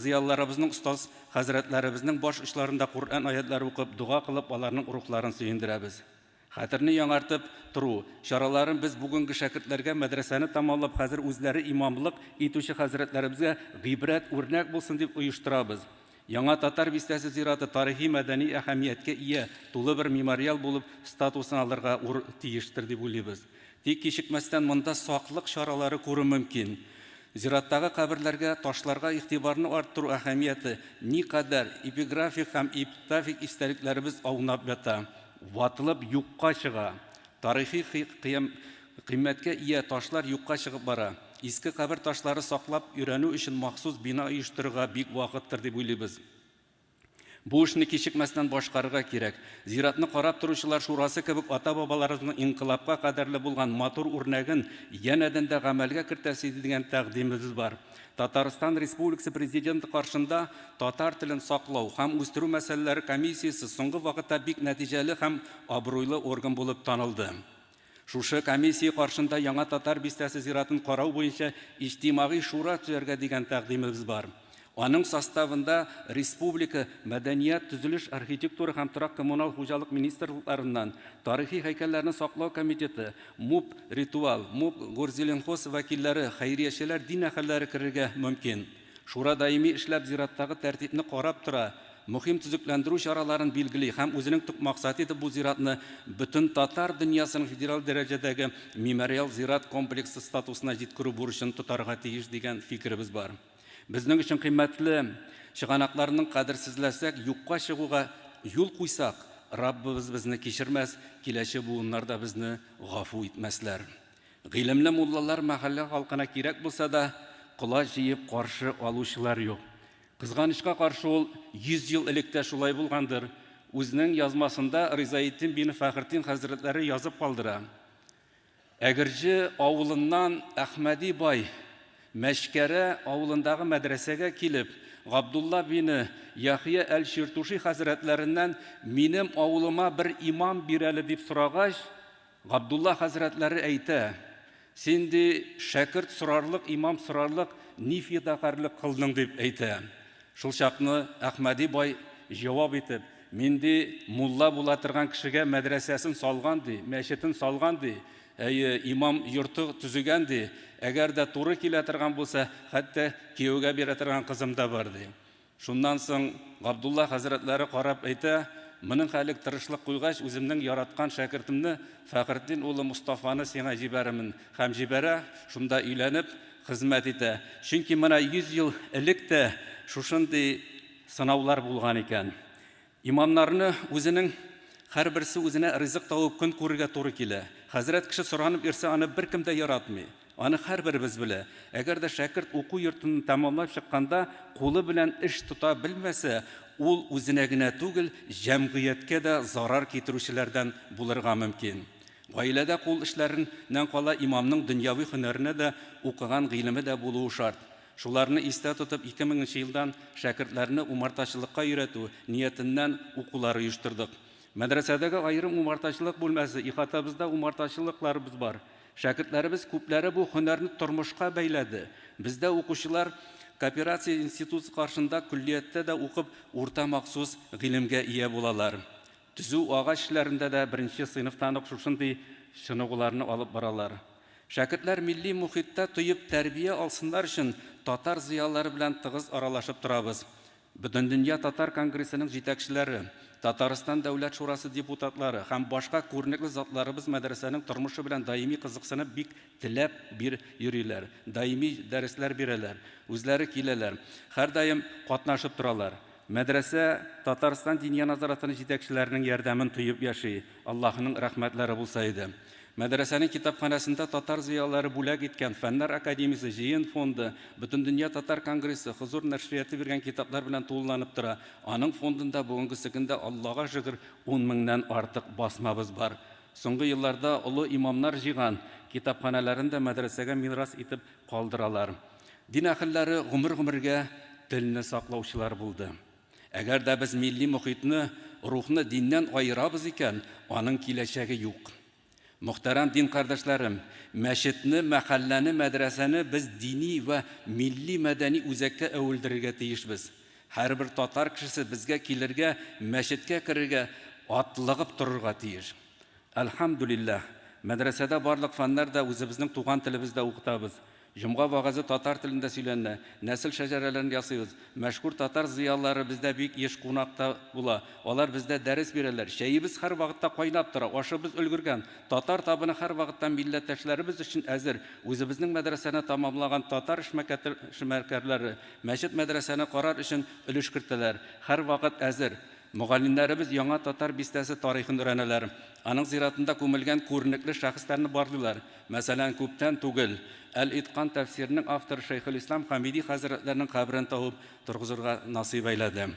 зыялларыбызның остаз хәзрәтләребезнең баш очларында Куръан аятлары укып, дуга кылып, аларның рухларын сөендерәбез. Хәтерне яңартып туру чараларын без бүгенге шәкертләргә мәдрәсәне тамамлап, хәзер үзләре имамлык итүче хәзрәтләребезгә гыйбрәт, үрнәк булсын дип оештырабыз. Яңа татар бистәсе зираты тарихи мәдәни әһәмияткә ия, тулы бер мемориал булып статусын алырга тиештер дип уйлыйбыз. Тик кичекмәстән монда саклык чаралары күрү мөмкин. Зираттагы каберләргә, ташларга игътибарны арттыру әһәмияте никадәр эпиграфик һәм эпитафик истәлекләребез аунап ята, ватылып юкка чыга. Тарихи кыйммәткә ия ташлар юкка чыгып бара. Иске кабер ташлары саклап өйрәнү өчен махсус бина оештырырга бик вакыттыр дип уйлыйбыз. Бу эшне кичекмәстән башкарырга кирәк. Зиратны карап торучылар шурасы кебек ата-бабаларыбызның инкыйлабка кадәрле булган матур үрнәген янәдән дә гамәлгә кертәсе дигән тәкъдимебез бар. Татарстан Республикасы президенты каршында татар телен саклау һәм үстерү мәсьәләләре комиссиясе соңгы вакытта бик нәтиҗәле һәм абруйлы орган булып танылды. Шушы комиссия каршында Яңа татар бистәсе зиратын карау буенча иҗтимагый шура төзергә дигән тәкъдимебез бар. Аның составында республика мәдәният, төзелеш, архитектура һәм торак коммуналь хуҗалык министрлыкларыннан, тарихи һәйкәлләрне саклау комитеты, МУП Ритуал, МУП Горзеленхоз вәкилләре, хәйриячеләр, дин әһелләре керергә мөмкин. Шура даими эшләп зираттагы тәртипне карап тора, мөһим төзекләндерү чараларын билгели һәм үзенең төп максаты итеп бу зиратны бөтен татар дөньясының федераль дәрәҗәдәге мемориал зират комплексы статусына җиткерү бурычын тотарга тиеш дигән фикеребез бар. Безнең өчен кыйммәтле чыганакларның кадерсезләсәк, юкка чыгуга юл куйсак, Раббыбыз безне кичермәс, киләчәк буыннар да безне гафу итмәсләр. Гыйлемле муллалар мәхәллә халкына кирәк булса да, кола җыеп каршы алучылар юк. Кызганычка каршы ул 100 ел электә шулай булгандыр. Үзенең язмасында Ризаетдин бин Фәхретдин хәзрәтләре язып калдыра. Әгерҗе авылыннан Әхмәди бай Мәшкәрә авылындагы мәдрәсәгә килеп, Габдулла бин Яхия әл-Ширтуши хәзрәтләреннән минем авылыма бер имам бирәле дип сорагач, Габдулла хәзрәтләре әйтә: "Син ди шәкерт сорарлык, имам сорарлык, ни фидакарлык кылдың" дип әйтә. Шул чакны Әхмәди бай җавап итеп: "Мин ди мулла була торган кешегә мәдрәсәсен салган ди, мәчетен салган ди, имам йорты төзегән ди. Әгәр дә туры килә торган булса, хәтта кияүгә бирә торган кызым да бар" ди. Шуннан соң Габдулла хәзрәтләре карап әйтә: "Моның хәлек тырышлык куйгач, үземнең яраткан шәкертемне Фәхретдин улы Мустафаны сиңа җибәрәмен." Һәм җибәрә, шунда өйләнеп хезмәт итә. Чөнки менә 100 ел элек тә шушындый сынаулар булган икән. Имамнарны үзенең һәрберсе үзенә ризык табып көн күрергә туры килә. Хәзрәт кеше соранып йөрсә, аны беркем дә яратмый. Аны һәрберебез белә. Әгәр дә шәкерт уку йортын тәмамлап чыкканда, кулы белән эш тота белмәсә, ул үзенә генә түгел, җәмгыятькә дә зарар китерүчеләрдән булырга мөмкин. Гаиләдә кул эшләреннән кала имамның дөньяви һөнәренә дә, укыган гыйлеме дә булуы шарт. Шуларны истә тотып 2000 елдан шәкертләрне умартачылыкка өйрәтү ниятеннән укулар оештырдык. Мәдрәсәдәге аерым умартачылык бүлмәсе, ихатабызда умартачылыкларыбыз бар. Шәкертләребез күпләре бу һөнәрне тормышка бәйләде. Бездә укучылар кооперация институты каршында күллияттә дә укып, урта махсус гыйлемгә ия булалар. Төзү агач эшләрендә дә беренче сыйныфтан ук шушындый чыныгуларны алып баралар. Шәкертләр милли мөхиттә тоеп тәрбия алсыннар өчен татар зыялылары белән тыгыз аралашып торабыз. Бөтендөнья татар конгрессының җитәкчеләре, Татарстан дәүләт шурасы депутатлары һәм башка күренекле затларыбыз мәдрәсәнең тормышы белән даими кызыксынып бик теләп йөриләр. Даими дәресләр бирәләр, үзләре киләләр, һәрдаим катнашып торалар. Мәдрәсә Татарстан диния назаратының җитәкчеләренең ярдәмен тоеп яши. Аллаһның рәхмәтләре булса иде. Мәдрәсәнең китапханәсендә татар зыялылары бүләк иткән Фәннәр академиясе, җыен фонды, Бөтендөнья татар конгрессы, Хозур нәшрияты биргән китаплар белән тулыланып тора. Аның фондында бүгенге көндә Аллаһка шөкер 10 меңнән артык басмабыз бар. Соңгы елларда олы имамнар җыйган китапханәләрендә мәдрәсәгә мирас итеп калдыралар. Дин әһелләре гомер-гомергә телне саклаучылар булды. Әгәр дә без милли мөхитне, рухны диннән айырабыз икән, аның киләчәге юк. Мөхтәрәм дин кардәшләрем, мәчетне, мәхәлләне, мәдрәсәне без дини ва милли мәдәни үзәккә әвелдерергә тиешбез. Һәрбер татар кешесе безгә килергә, мәчеткә керергә, атлыгып торырга тиеш. Әлхәмдүлилләһ, мәдрәсәдә барлык фәннәр дә үзебезнең туган телебездә укытабыз. Җомга вагызы татар телендә сөйләнә, нәсел шәҗәрәләрен ясыйбыз. Мәшһүр татар зыялылары бездә бик еш кунакта була. Алар бездә дәрес бирәләр. Шәйебез һәр вакытта кайнап тора, ашыбыз өлгергән. Татар табыны һәр вакытта милләттәшләребез өчен әзер. Үзебезнең мәдрәсәне тамамлаган татар эшмәкәрләре мәчет мәдрәсәне карар өчен өлеш кертәләр. Һәр вакыт әзер. Мөгаллимнәребез яңа татар бистәсе тарихын өйрәнәләр. Аның зиратында күмелгән күренекле шәхесләрне барлыйлар. Мәсәлән, күптән түгел Әл-Итқан тәфсирінің авторы Шәйхелислам Хамиди хәзрәтләренең кабрын табып торгызырга насыйп әйләде.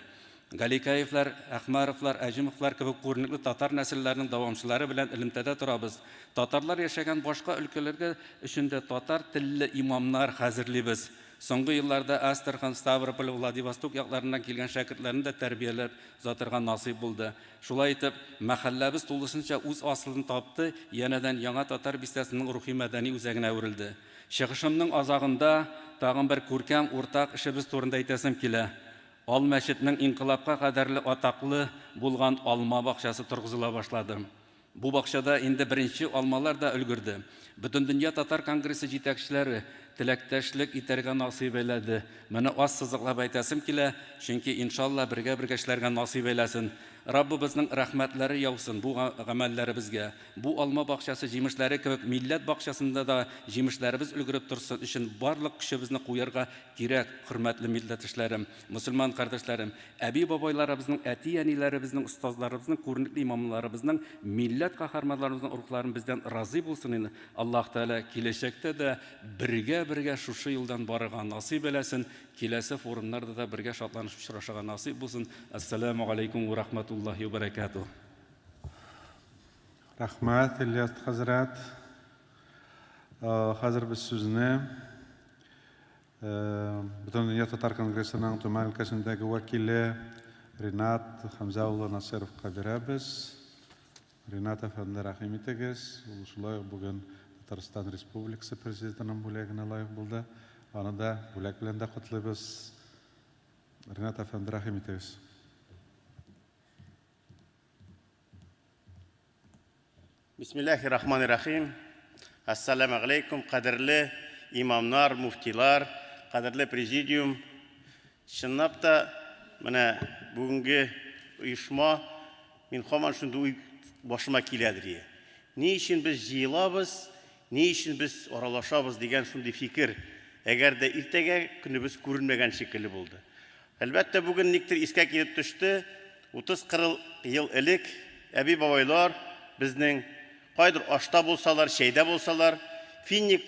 Галикаевлар, Әхмәровлар, Әҗимовлар кебек күренекле татар нәселләренең дәвамчылары белән элемтәдә торабыз. Татарлар яшәгән башка өлкәләргә өчен дә татар телле имамнар хәзерлибез. Соңгы елларда Астрхан, Ставрополь, Владивосток якларыннан килгән шәкертләрне дә тәрбияләп затырга насыйп булды. Шулай итеп, мәхәлләбез тулысынча үз асылын тапты, янәдән яңа татар бистәсенең рухи мәдәни үзәгенә әверелде. Чыгышымның азагында тагын бер күркәм уртак эшебез турында әйтәсем килә. Ал мәчетнең инкыйлабка кадәрле атаклы булган алма бакчасы торгызыла башлады. Бу бакчада инде беренче алмалар да өлгерде. Бөтендөнья татар конгрессы җитәкчеләре теләктәшлек итәргә насыйп әйләде. Моны аз сызыклап әйтәсем килә, чөнки иншалла бергә эшләргә насыйп әйләсен. Раббыбызның рәхмәтләре яусын бу гамәлләребезгә. Бу алма бакчасы җимешләре кебек милләт бакчасында да җимешләребез өлгереп торсын өчен барлык көчебезне куярга кирәк, хөрмәтле милләттәшләрем, мусульман кардәшләрем. Әби бабайларыбызның, әти-әниләребезнең, остазларыбызның, күренекле имамларыбызның, милләт каһарманнарыбызның рухларын бездән разый булсын инде. Аллаһ Тәала киләчәктә дә бергә шушы юлдан барырга насыйп әйләсен. Киләсе форумнарда да бергә шатланышып очрашырга насыйп булсын. Ассаламу алейкум ва рахматуллахи ва баракатух. Рәхмәт, Ильяс хәзрәт. Хәзер без сүзне Бөтендөнья татар конгрессының Төмән өлкәсендәге вәкиле Ринат Хәмзә улы Насыровка бирәбез. Ринат әфәнде, рәхим итегез. Ул шулай бүген Татарстан Республикасы президентының бүләгенә лайык булды. Аны да бүләк белән дә котлыйбыз. Ринат әфәнде, рәхим итегез. Бисмиллахир-рахманир-рахим. Ассаламу алейкум, кадерле имамнар, муфтилар, кадерле президиум. Чынлап та, менә бүгенге оешма мин һаман шундый башыма киләдер. Ни өчен без җыелабыз, ни өчен без аралашабыз дигән шундый фикер. Әгәр дә иртәгә көнебез күренмәгән шикелле булды. Әлбәттә, бүген никтер искә килеп төште. 30-40 ел элек әби бабайлар безнең кайдыр ашта булсалар, чәйдә булсалар, финник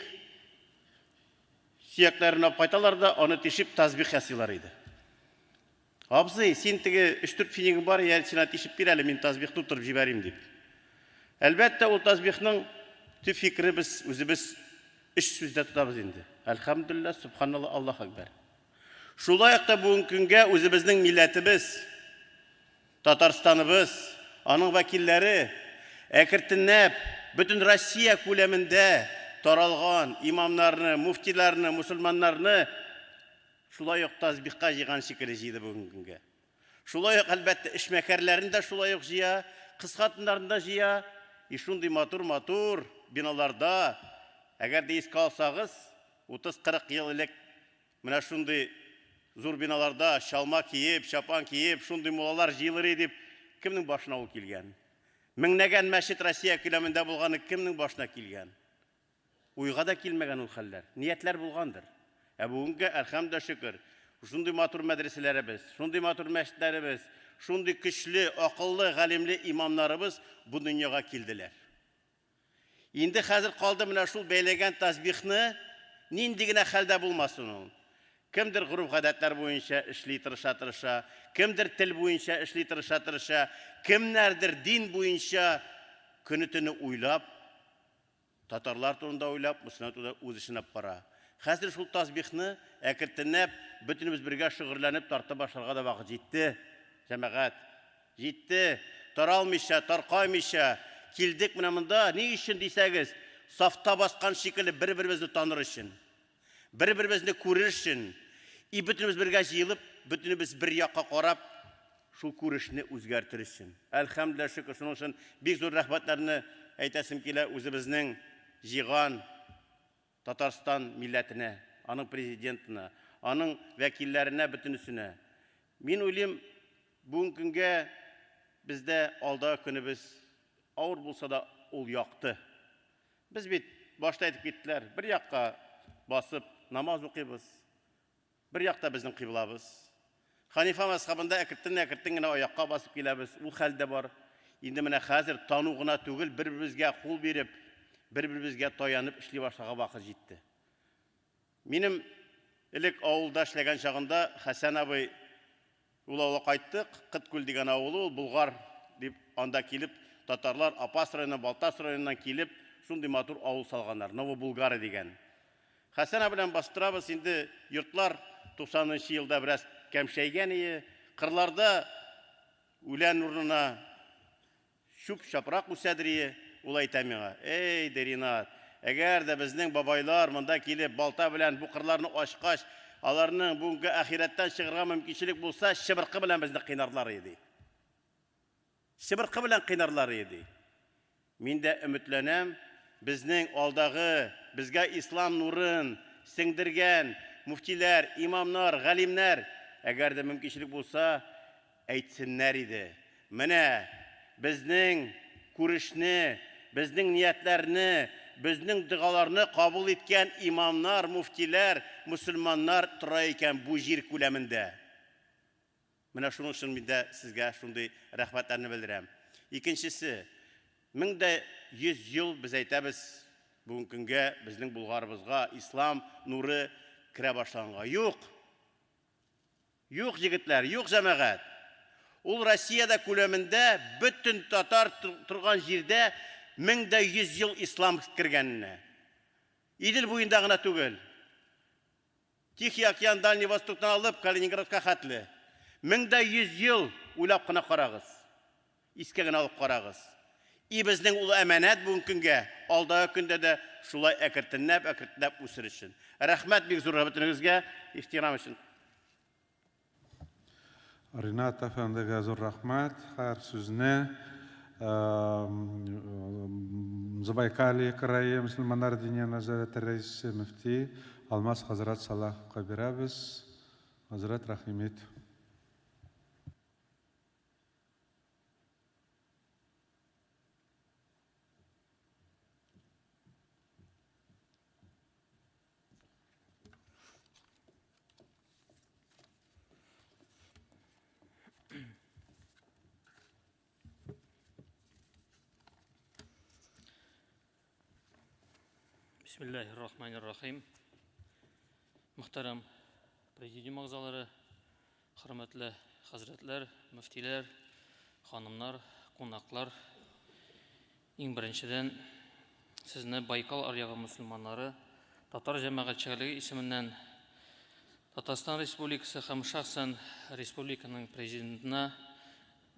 сөякләрен алып кайталар да, аны тишеп тазбих ясыйлар иде. Абзый, син теге 3-4 финигың бар, я сиңа тишеп бир әле, мин тазбих тутырып җибәрим дип. Әлбәттә, ул тазбихның төп фикере без үзебез 3 сүздә тотабыз инде. Әлхәмдүлилләh, субханаллах, Аллаһ акбар. Шулай ук та бүгенге көнгә үзебезнең милләтебез, Татарстаныбыз, аның вәкилләре әкертенләп бөтен Россия күләмендә таралган имамнарны, муфтиларны, мусульманнарны шулай ук тазбихка җыйган шикелле җыйды бүгенге көнгә. Шулай ук әлбәттә эшмәкәрләрен дә шулай ук җыя, кыз хатыннарын да җыя. И шундый матур биналарда, әгәр дә искә алсагыз, 30-40 ел элек менә шундый зур биналарда шалма киеп, шапан киеп, шундый муллалар җыелыр дип кемнең башына ул килгән? Меңнәгән мәчет Россия күләмендә булганы кемнең башына килгән? Уйга да килмәгән ул хәлләр. Ниятләр булгандыр. Бүгенге әлхәмдүлилләh шөкер, шундый матур мәдрәсәләребез, шундый матур мәчетләребез, шундый көчле, акыллы, галимле имамнарыбыз бу дөньяга килделәр. Инде хәзер калды менә шул бәйләгән тазбихны нинди генә хәлдә булмасын ул. Кемдер гуруф гадәтләр буенча эшли тырыша, кемдер тел буенча эшли тырыша, кемнәрдер дин буенча көне-төне уйлап, татарлар турында уйлап, мөселман турында үз эшен алып бара. Хәзер шул тазбихны әкертенләп бөтенебез бергә шөгырьләнеп тарта башларга да вакыт җитте. Җәмәгать җитте. Таралмыйча, таркаймыйча килдек менә монда. Ни өчен дисәгез, сафта баскан шикелле бер-беребезне таныр өчен, бер-беребезне күрер өчен, и бөтенебез бергә җыелып, бөтенебез бер якка карап, шул күрешне үзгәртер өчен. Әлхәмдүлилләh шөкер, шуның өчен бик зур рәхмәтләрне әйтәсем килә үзебезнең җыйган Татарстан милләтенә, аның президентына, аның вәкилләренә, бөтенесенә. Мин уйлыйм, бүгенге көнгә бездә алда көнебез авыр булса да ул якты. Без бит башта әйтеп киттеләр, бер якка басып намаз укыйбыз, бер якта безнең кыйблабыз. Ханифа мазхабында әкертен генә аякка басып киләбез, ул хәлдә бар. Инде менә хәзер тану гына түгел, бер-беребезгә кул биреп, бер-беребезгә таянып эшли башлаган вакыт җитте. Минем элек авылда эшләгән чагында Хәсән абый ул авылга кайттык, Кыткүл дигән авылы, ул Булгар дип анда килеп, татарлар Апас районыннан, Балтас районыннан килеп, шундый матур авыл салганнар, Новобулгары дигән. Хәсән белән бастырабыз, инде йортлар 90-нчы елда бераз кәмшәйгән иде, кырларда үлән урынына шуп шапрак үсәдер. Ул әйтә миңа: "Эй, Деринат, әгәр дә безнең бабайлар монда килеп балта белән бу кырларны ачкач, аларның бүгенге ахираттан чыгарга мөмкинчелек булса, шыбыркы белән безне кыйнарлар иде. Шыбыркы белән кыйнарлар иде." Мин дә өметләнәм, безнең алдагы, безгә ислам нурын сеңдергән муфтилар, имамнар, галимнәр, әгәр дә мөмкинчелек булса, әйтсеннәр иде. Менә безнең күрешне, безнең ниятләрне, безнең дугаларны кабул иткән имамнар, муфтилар, мусульманнар тора икән бу җир күләмендә. Менә шуның өчен мин дә сезгә шундый рәхмәтләрне белдерәм. Икенчесе, 1100 ел без әйтәбез, бүгенге көнгә безнең Булгарыбызга ислам нуры керә башлаганга. Юк. Юк, җегетләр, юк, җәмәгать. Ул Россиядә күләмендә бөтен татар торган җирдә 1100 ел ислам кергәненә. Идел буенда гына түгел. Тихий океан, Дальний Востоктан алып Калининградка хәтле. 1100 ел уйлап кына карагыз. Искә генә алып карагыз. И безнең ул әманәт бүгенге көнгә, алдагы көндә дә шулай әкертенләп үсер өчен. Рәхмәт бик зур бөтенегезгә, ихтирам өчен. Ринат әфәндегә зур рәхмәт. Һәр сүзне Забайкалье крае мөселманнар диния назарәте рәисе мөфти Алмаз хәзрәт Салаховка бирәбез. Хәзрәт, рәхимет. Бисмиллахир-рахманир-рахим. Мөхтәрәм президиум агзалары, хөрмәтле хәзрәтләр, мөфтиләр, ханымнар, кунаклар. Иң беренчедән сезне Байкал аръягы мөселманнары татар җәмәгатьчелеге исеменнән Татарстан Республикасы һәм шәхсән республиканың президентына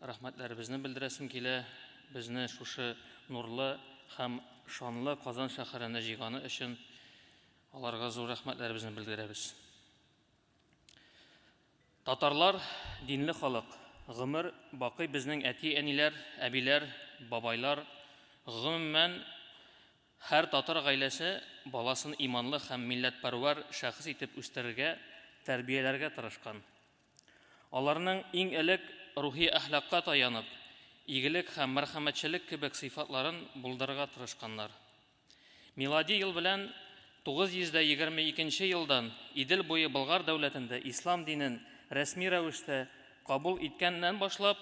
рәхмәтләребезне белдерәсем килә. Безне шушы нурлы һәм шанлы Казан шәһәренә җыйганы өчен аларга зур рәхмәтләребезне белдерәбез. Татарлар динле халык. Гомер бакый безнең әти-әниләр, әбиләр, бабайлар, гомумән һәр татар гаиләсе баласын иманлы һәм милләтпәрвәр шәхес итеп үстерергә, тәрбияләргә тырышкан. Аларның иң элек рухи әхлакка таянып, игелек һәм мәрхәмәтчелек кебек сыйфатларын булдырырга тырышканнар. Милади ел белән 922 елдан Идел буе Болгар дәүләтендә ислам динен рәсми рәвештә кабул иткәннән башлап,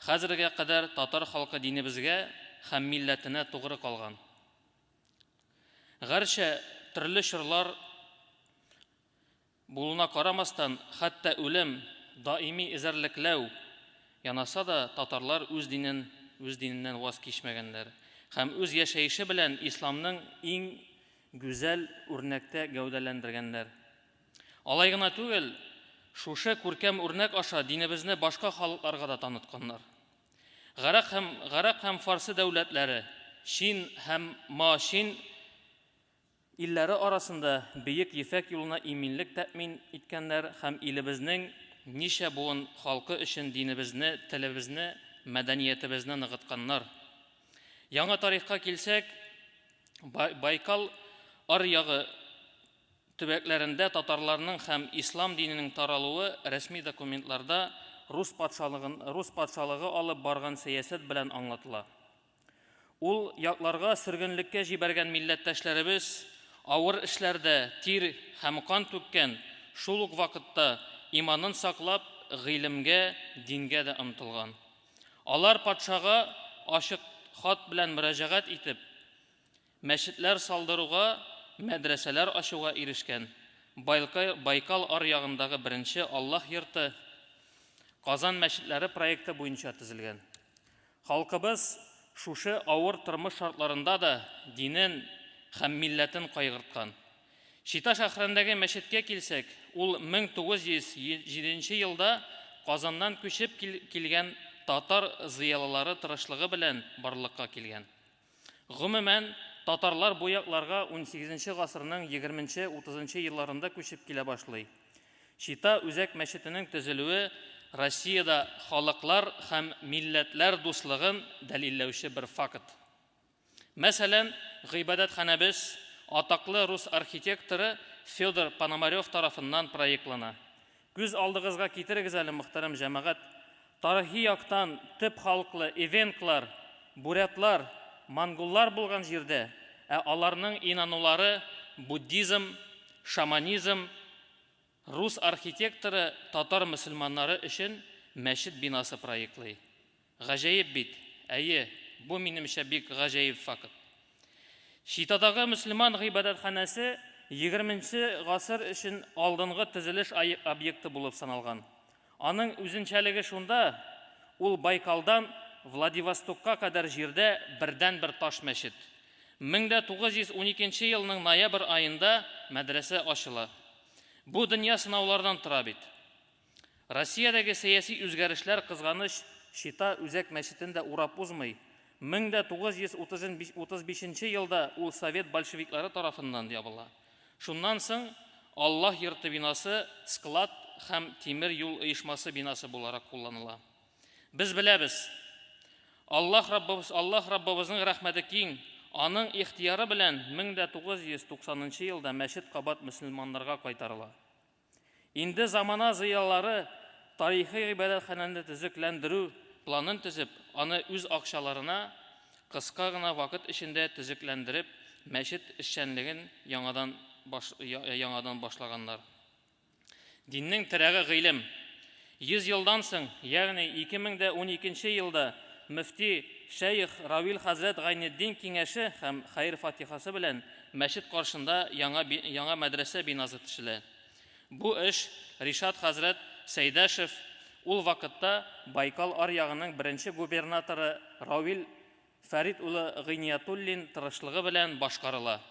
хәзергә кадәр татар халкы динебезгә һәм милләтенә тугры калган. Гәрчә төрле чорлар булуына карамастан, хәтта үлем, даими эзәрлекләү янаса да татарлар үз диненнән ваз кичмәгәннәр һәм үз яшәеше белән исламның иң гүзәл үрнәктә гәүдәләндергәннәр. Алай гына түгел, шушы күркәм үрнәк аша динебезне башка халыкларга да танытканнар. Гарәк һәм фарсы дәүләтләре, Чин һәм Машин илләре арасында бөек ефәк юлына иминлек тәэмин иткәннәр һәм илебезнең ничә буын халкы өчен динебезне, телебезне, мәдәниятебезне ныгытканнар. Яңа тарихка килсәк, Байкал аръягы төбәкләрендә татарларның һәм ислам диненең таралуы рәсми документларда рус патшалыгы алып барган сәясәт белән аңлатыла. Ул якларга сөргенлеккә җибәргән милләттәшләребез авыр эшләрдә тир һәм кан түккән, шул ук вакытта иманын саклап, гыйлемгә, дингә дә омтылган. Алар патшага ачык хат белән мөрәҗәгать итеп, мәчетләр салдыруга, мәдрәсәләр ачуга ирешкән. Байкал аръягындагы беренче Аллаһ йорты Казан мәчетләре проекты буенча төзелгән. Халкыбыз шушы авыр тормыш шартларында да динен һәм милләтен кайгырткан. Шита шәһәрендәге мәчеткә килсәк, ул 1907 елда Казаннан күчеп килгән татар зыялылары тырышлыгы белән барлыкка килгән. Гомумән, татарлар бу якларга 18 гасырның 20-30 елларында күчеп килә башлый. Шита үзәк мәчетенең төзелүе Россиядә халыклар һәм милләтләр дуслыгын дәлилләүче бер факт. Мәсәлән, гыйбадәтханәбез атаклы рус архитекторы Федор Пономарев тарафыннан проектлана. Күз алдыгызга китерегез әле, мөхтәрәм җәмәгать, тарихи яктан төп халыклы эвенклар, бурятлар, монголлар булган җирдә, аларның инанулары буддизм, шаманизм, рус архитекторы татар мөселманнары өчен мәчет бинасы проектлый. Гаҗәеп бит. Әйе, бу минемчә бик гаҗәеп факт. Шитадагы мөселман гыйбадәтханәсе 20 гасыр өчен алдынгы төзелеш объекты булып саналган. Аның үзенчәлеге шунда, ул Байкалдан Владивостокка кадәр җирдә бердән-бер таш мәчет. 1912 елның ноябрь айында мәдрәсә ачыла. Бу дөнья сынаулардан тора бит. Россиядәге сәяси үзгәрешләр кызганыч Шита үзәк мәчетен дә урап узмый. 1935 елда ул совет большевиклары тарафыннан ябыла. Шуннан соң Аллаһ йорты бинасы склад һәм тимер юл оешмасы бинасы буларак кулланыла. Без беләбез, Аллаһ Раббыбызның рәхмәте киң, аның ихтияры белән 1990 елда мәчет кабат мөселманнарга кайтарыла. Инде замана зыялылары тарихи гыйбадәтханәне төзекләндерү планын төзеп, аны үз акчаларына кыска гына вакыт эчендә төзекләндереп, мәчет эшчәнлеген яңадан башлаганнар. Диннең терәге гыйлем. 100 елдан соң, ягъни 2012 елда мөфти Шейх Равил хәзрәт Гайнетдин киңәше һәм хәйр фатихасы белән мәчет каршында яңа мәдрәсә бинасы төшелә. Бу эш Ришат хәзрәт Сәйдәшев ул вакытта Байкал аръягының беренче губернаторы Равил Фәрит улы Гыйниятуллин тырышлыгы белән башкарыла.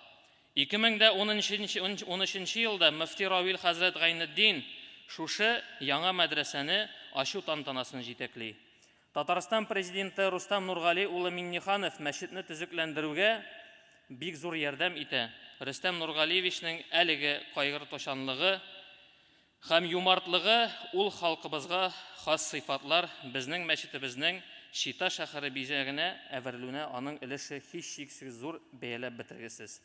2013 елда мөфти Равил хәзрәт Гайнетдин шушы яңа мәдрәсәне ачу тантанасын җитәкли. Татарстан президенты Рустам Нургали улы Минниханов мәчетне төзекләндерүгә бик зур ярдәм итә. Рөстәм Нургалиевичнең әлеге кайгыр тошанлыгы һәм юмартлыгы ул халкыбызга хас сыйфатлар, безнең мәчетебезнең Шита шәһәре бизәгенә әверелүенә аның өлеше һичшиксез зур бәяләп бетергесез.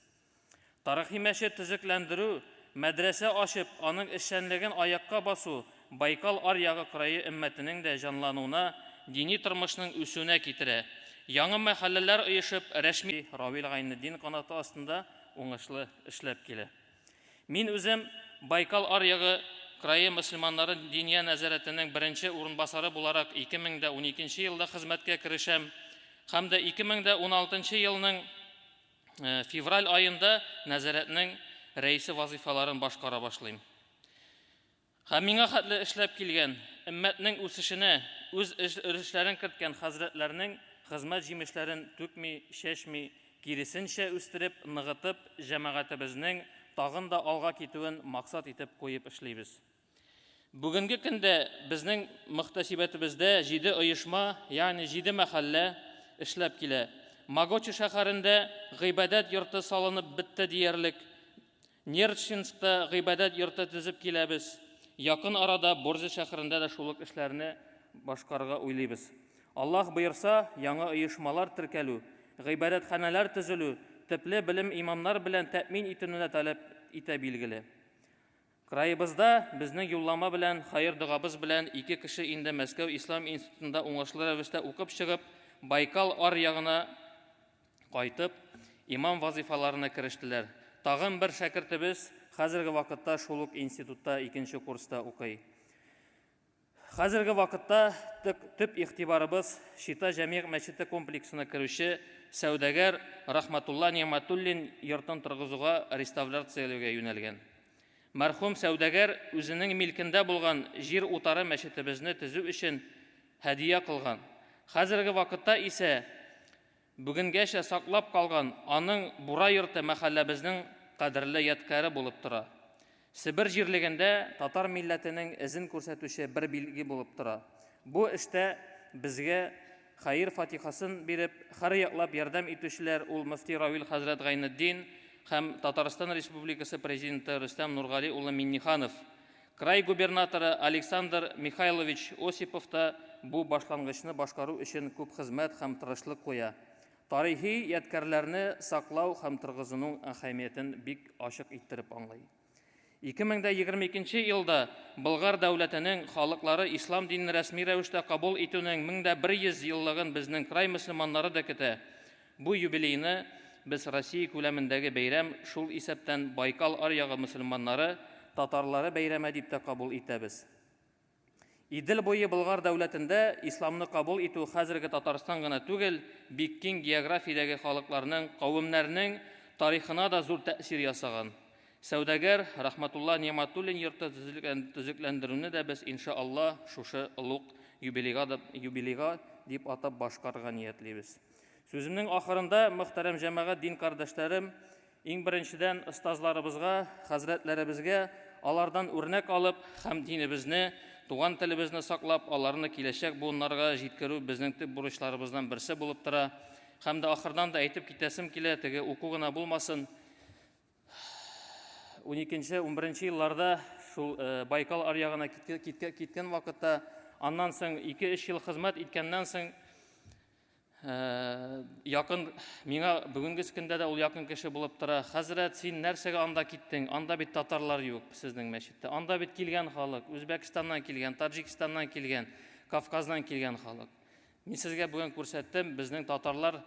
Тарихи мәчет төзекләндерү, мәдрәсә ачып, аның эшчәнлеген аякка басу Байкал аръягы крае өммәтенең дә җанлануына, дини тормышның үсүенә китерә. Яңа мәхәлләләр оешып, рәсми Равил Гайнетдин канаты астында уңышлы эшләп килә. Мин үзем Байкал аръягы крае мөселманнары диния нәзарәтенең беренче урынбасары буларак 2012 елда хезмәткә керешәм, һәм дә 2016 елның февраль айында нәзарәтнең рәисе вазифаларын башкара башлыйм. Һәм миңа хәтле эшләп килгән, өммәтнең үсешенә үз өлешләрен керткән хәзрәтләрнең хезмәт җимешләрен түкми, чәчми, киресенчә үстереп, ныгытып, җәмәгатебезнең тагын да алга китүен максат итеп куеп эшлибез. Бүгенге көндә безнең мөхтәсибәтебездә 7 оешма, ягъни 7 мәхәллә эшләп килә. Магочи шәһәрендә гыйбадәт йорты салынып бетте диярлек. Нерчинскта гыйбадәт йорты төзеп киләбез. Якын арада Борзы шәһәрендә дә шулык эшләрне башкарырга уйлыйбыз. Аллаһ боерса, яңа оешмалар теркәлү, гыйбадәтханәләр төзелү, төпле белем имамнар белән тәэмин итүне таләп итә билгеле. Краебызда безнең юллама белән, хәер дугабыз белән 2 кеше инде Мәскәү Ислам институтында уңышлы рәвештә укып чыгып, Байкал аръягына кайтып, имам вазифаларына керештеләр. Тагын бер шәкертебез хәзерге вакытта шул ук институтта 2нче курста укый. Хәзерге вакытта төп игътибарыбыз Шита җәмигъ мәчете комплексына керүче сәүдәгәр Рахматулла Ниъматуллин йортын торгызуга, реставрацияләүгә юнәлгән. Мәрхүм сәүдәгәр үзенең милкендә булган җир утары мәчетебезне төзү өчен һәдия кылган. Хәзерге вакытта исә бүгенгәчә саклап калган аның Бура йорты мәхәлләбезнең кадерле ядкары булып тора. Сибир җирлегендә татар милләтенең эзен күрсәтүче бер билге булып тора. Бу эштә безгә хәер фатихасын биреп, һәр яклап ярдәм итүчеләр ул мөфти Равил хәзрәт Гайнетдин һәм Татарстан Республикасы президенты Рөстәм Нургали улы Минниханов. Край губернаторы Александр Михайлович Осипов та бу башлангычны башкару өчен күп хезмәт һәм тырышлык куя. Тарихи ядкарларны саклау һәм торгызуның әһәмиятен бик ачык иттереп аңлый. 2022 елда Болгар дәүләтенең халыклары ислам динен рәсми рәвештә кабул итүнең 1100 еллыгын безнең край мөселманнары да көтә. Бу юбилейны без Россия күләмендәге бәйрәм, шул исәптән Байкал аръягы мөселманнары татарлары бәйрәме дип тә кабул итәбез. Идел буе Болгар дәүләтендә исламны кабул итү хәзерге Татарстан гына түгел, бик киң географиядәге халыкларның, кавымнарның тарихына да зур тәэсир ясаган. Сәүдәгәр Рахматулла Ниъматуллин йорты төзекләндерүне дә без иншааллах шушы олуг юбилейга дип атап башкарырга ниятлибез. Сүземнең ахырында, мөхтәрәм җәмәгать дин кардәшләрем, иң беренчедән остазларыбызга, хәзрәтләребезгә алардан үрнәк алып, һәм динебезне, туган телебезне саклап, аларны киләчәк буыннарга җиткерү безнең төп бурычларыбыздан берсе булып тора. Һәм дә ахырдан да әйтеп китәсем килә, теге уку гына булмасын. 12-11 елларда шул Байкал аръягына киткән вакытта, аннан соң 2-3 ел хезмәт иткәннән соң якын миңа бүгенге көндә дә ул якын кеше булып тора. Хәзрәт, син нәрсәгә анда киттең? Анда бит татарлар юк сезнең мәчеттә. Анда бит килгән халык, Үзбәкстаннан килгән, Таҗикстаннан килгән, Кавказдан килгән халык. Мин сезгә бүген күрсәттем, безнең татарлар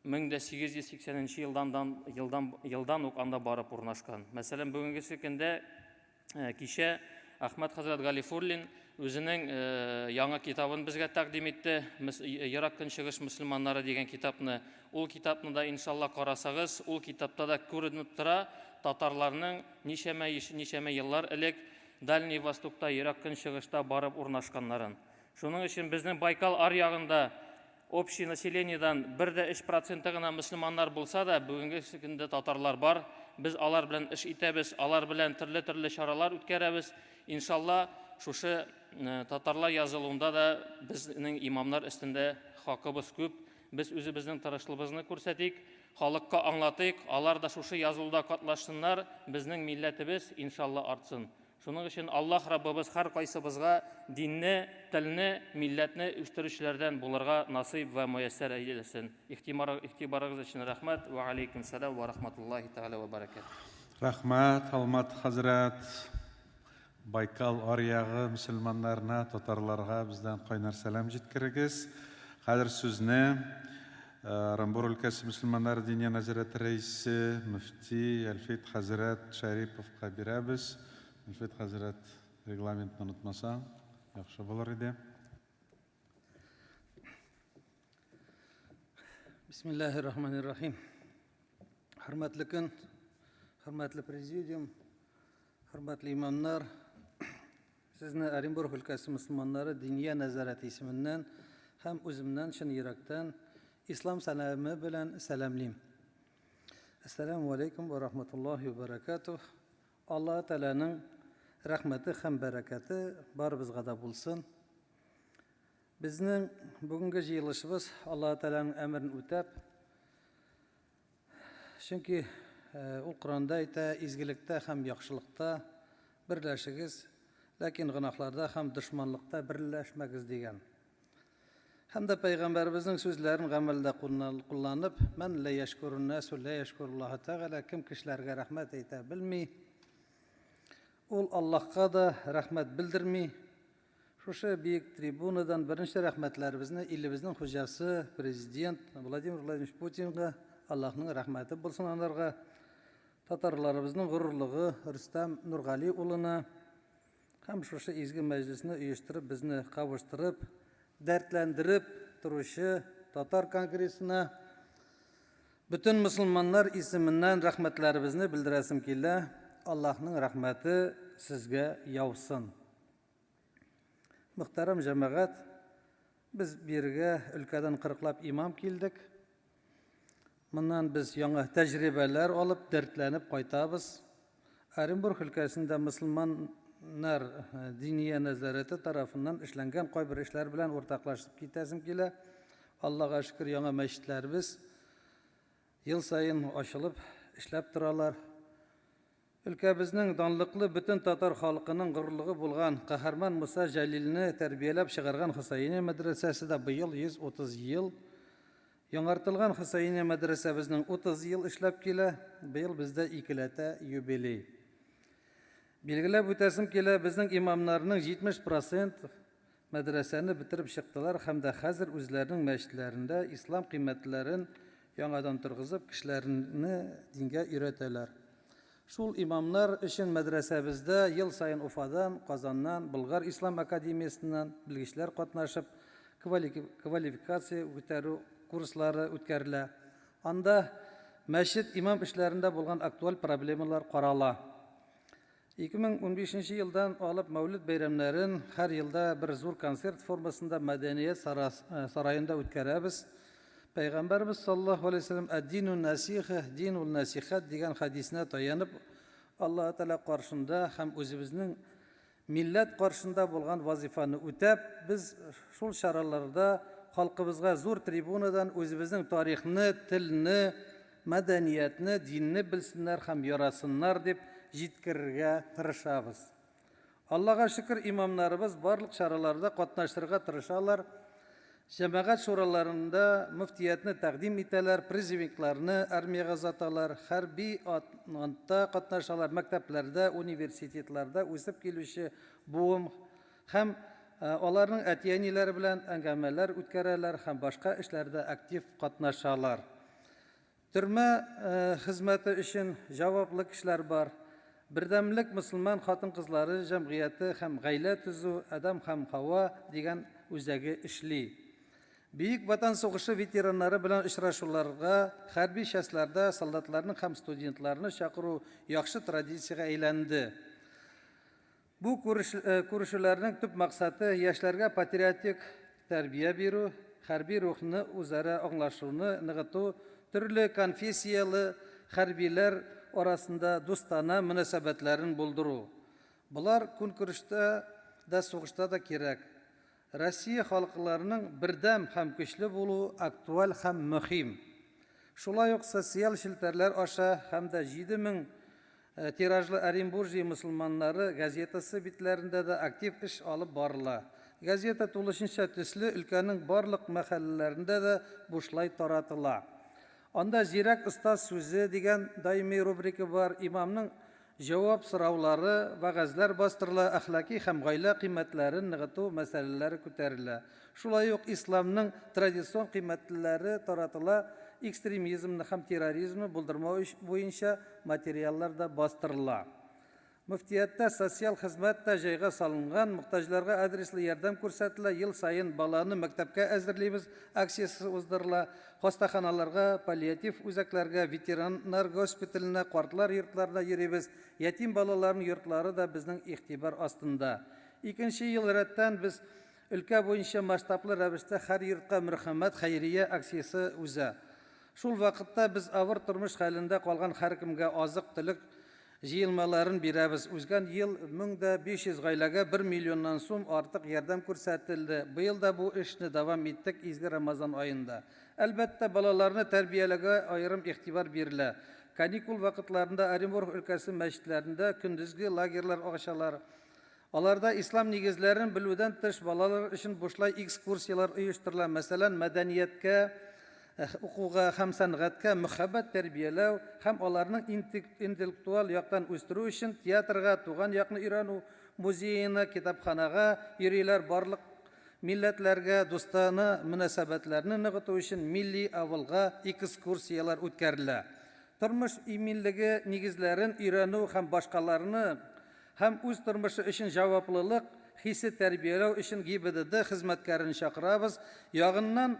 1880 елдан ук анда барып урнашкан. Мәсәлән, бүгенге көндә кичә Әхмәт хәзрәт Галифурлин үзенең яңа китабын безгә тәкъдим итте. Ерак Көнчыгыш мөселманнары дигән китапны. Ул китапны да иншалла карасагыз, ул китапта да күренеп тора татарларның ничәмә еллар элек Дальний Востокта, Ерак Көнчыгышта барып урнашканнарын. Шуның өчен безнең Байкал аръягында общий населениедан 1,3% гына мөселманнар булса да, бүгенге көндә татарлар бар. Без алар белән эш итәбез, алар белән төрле чаралар үткәрәбез. Иншалла, шушы татарлар язылуында да безнең имамнар өстендә хакыбыз күп. Без үзебезнең тырышлыгыбызны күрсәтик, халыкка аңлатыйк, алар да шушы язылуда катнашсыннар, безнең милләтебез иншалла артсын. Шуның өчен Аллаһ Раббыбыз һәр кайсыбызга динне, телне, милләтне үстерүчеләрдән булырга насыйп ва муяссар әйләсен. Игътибарыгыз өчен рәхмәт ва алейкум салам ва рахматуллаһи тәала ва баракат. Рәхмәт, Алмат хәзрәт. Байкал аръягы мөселманнарына, татарларга бездән кайнар сәлам җиткерегез. Хәзер сүзне Ырымбур өлкәсе мөселманнары диния нәзарәте рәисе мөфти Әлфит хәзрәт Шәриповка бирәбез. Әлфит хәзрәт, регламентны онытмасаң, яхшы булыр иде. Бисмиллахир-рахманир-рахим. Хөрмәтле көн, хөрмәтле президиум, хөрмәтле имамнар, сезне Оренбург өлкәсе мөселманнары диния нәзарәте исеменнән һәм үземнән чын йөрәктән ислам сәламы белән сәламлыйм. Ассаламу алейкум ва рахматуллаһи ва баракатух. Аллаһ Тәаләнең рәхмәте һәм бәрәкәте барыбызга да булсын. Безнең бүгенге җыелышыбыз Аллаһ Тәаләнең әмерен үтәп, чөнки ул Коранда әйтә, изгелектә һәм яхшылыкта берләшегез, ләкин гынахларда һәм дошманлыкта берләшмәгез дигән. Һәм дә Пәйгамбәребезнең сүзләрен гамәлдә кулланып, "Мән ла яшкурун нас ла яшкуруллаһ тәгалә", кем кешеләргә рәхмәт әйтә белми, ул Аллаһка да рәхмәт белдерми. Шушы биек трибунадан беренче рәхмәтләребезне илебезнең хуҗасы, президент Владимир Владимирович Путинга Аллаһның рәхмәте булсын анарга, татарларыбызның горурлыгы Рөстәм Нургали улына һәм шушы изге мәҗлесне оештырып, безне кавыштырып, дәртләндереп торучы татар конгрессына бөтен мөселманнар исеменнән рәхмәтләребезне белдерәсем килә. Аллаһның рәхмәте сезгә яусын. Мөхтәрәм җәмәгать, без биргә өлкәдән 40лап имам килдек. Моннан без яңа тәҗрибәләр алып, дәртләнеп кайтабыз. Оренбург өлкәсендә мөселманнар диния нәзарәте тарафыннан эшләнгән кайбер эшләр белән уртаклашып китәсем килә. Аллаһка шөкер, яңа мәчетләребез ел сайын ачылып эшләп торалар. Өлкәбезнең данлыклы бөтен татар халкының горурлыгы булган Каһарман Муса Җәлилне тәрбияләп чыгарган Хусайни мәдрәсәсе дә быел 130 ел. Яңартылган Хусайни мәдрәсәбезнең 30 ел эшләп килә. Быел бездә 2ләтә юбилей. Билгеләп үтәсем килә, безнең имамнарның 70% мәдрәсәне бетереп чыктылар һәм дә хәзер үзләренең мәчетләрендә ислам кыйммәтләрен яңадан торгызып, кешеләрне дингә өйрәтәләр. Шул имамнар өчен мәдрәсәбездә ел сайын Уфадан, Казаннан, Болгар Ислам академиясеннән белгечләр катнашып, квалификация үтәрү курслары үткәрелә. Анда мәчет имам эшләрендә булган актуаль проблемалар карала. 2015 елдан алып Мәүлид бәйрәмнәрен һәр елда бер зур концерт формасында Мәдәният сараенда үткәрәбез. Пәйгамбәрбез саллаллаһу алейһи ва саллям "Ад-дину насиха, динул насихат" дигән хадисенә таянып, Аллаһ Тәала каршында һәм үзебезнең милләт каршында булган вазифаны үтәп, без шул чараларда халкыбызга зур трибунадан үзебезнең тарихны, телне, мәдәниятне, динне белсеннәр һәм ярасыннар дип җиткерергә тырышабыз. Аллаһка шөкер, имамнарыбыз барлык чараларда катнашырга тырышалар. Җәмәгать шураларында мөфтиятне тәкъдим итәләр, призывникларны армиягә озаталар, хәрби антта катнашалар, мәктәпләрдә, университетларда үсеп килүче буым һәм аларның әтиәниләре белән әңгәмәләр үткәрәләр һәм башка эшләрдә актив катнашалар. Төрмә хезмәте өчен җаваплы кешеләр бар. Бердәмлек мөселман хатын-кызлары җәмгыяте һәм гаилә төзү, Адам һәм Хава дигән үзәге эшли. Бөек Ватан сугышы ветераннары белән очрашуларга, хәрби частьләрдә солдатларның һәм студентларны чакыру яхшы традициягә әйләнде. Бу күрешүләрнең төп максаты яшьләргә патриотик тәрбия бирү, хәрби рухны үзара аңлашуны ныгыту, төрле конфессиялы хәрбиләр арасында дустана мөнәсәбәтләрен булдыру. Булар көнкүрештә дә сугышта да кирәк. Россия халыкларының бердәм һәм көчле булуы актуаль һәм мөһим. Шулай ук социаль челтәрләр аша һәм дә 7000 тиражлы Оренбуржье мөселманнары газетасы битләрендә дә актив эш алып барыла. Газета тулышынча төсле өлкәнең барлык мәхәлләләрендә дә бушлай таратыла. Анда зирәк остаз сүзе дигән даими рубрика бар, имамның җавап сораулары, вәгазьләр бастырыла, әхлаки һәм гаилә кыйммәтләрен ныгыту мәсьәләләре күтәрелә. Шулай ук исламның традицион кыйммәтләре таратыла, экстремизмны һәм терроризмны булдырмау буенча материаллар да бастырыла. Мөфтияттә социаль хезмәт тә җайга салынган, мохтаҗларга адреслы ярдәм күрсәтелә, ел сайын баланы мәктәпкә әзерлибез акциясе уздырыла, хастаханаларга, паллиатив үзәкләргә, ветераннар госпиталенә, картлар йортларына йөрибез, ятим балаларның йортлары да безнең игътибар астында. Икенче ел рәттән без өлкә буенча масштаблы рәвештә һәр йортка мәрхәмәт хәйрия акциясе үзә. Шул вакытта без авыр тормыш хәлендә калган һәркемгә азык-төлек җыелмаларын бирәбез. Узган ел 1500 гаиләгә 1 миллионнан сум артык ярдәм күрсәтелде. Быел да бу эшне дәвам иттек изге Рамазан аенда. Әлбәттә, балаларны тәрбияләргә аерым игътибар бирелә. Каникул вакытларында Оренбург өлкәсе мәчетләрендә көндезге лагерьлар ачалар. Аларда ислам нигезләрен белүдән тыш балалар өчен бушлай экскурсиялар оештырыла. Мәсәлән, мәдәнияткә, укуга һәм сәнгатькә мөхәббәт тәрбияләү һәм аларның интеллектуаль яктан үстерү өчен театрга, туган якны өйрәнү музеена, китапханага йөриләр. Барлык милләтләргә дустана мөнәсәбәтләрне ныгыту өчен милли авылга экскурсиялар үткәрелә. Тормыш иминлеге нигезләрен өйрәнү һәм башкаларны һәм үз тормышы өчен җаваплылык хисе тәрбияләү өчен ГИБДД хезмәткәрен чакырабыз. Ягыннан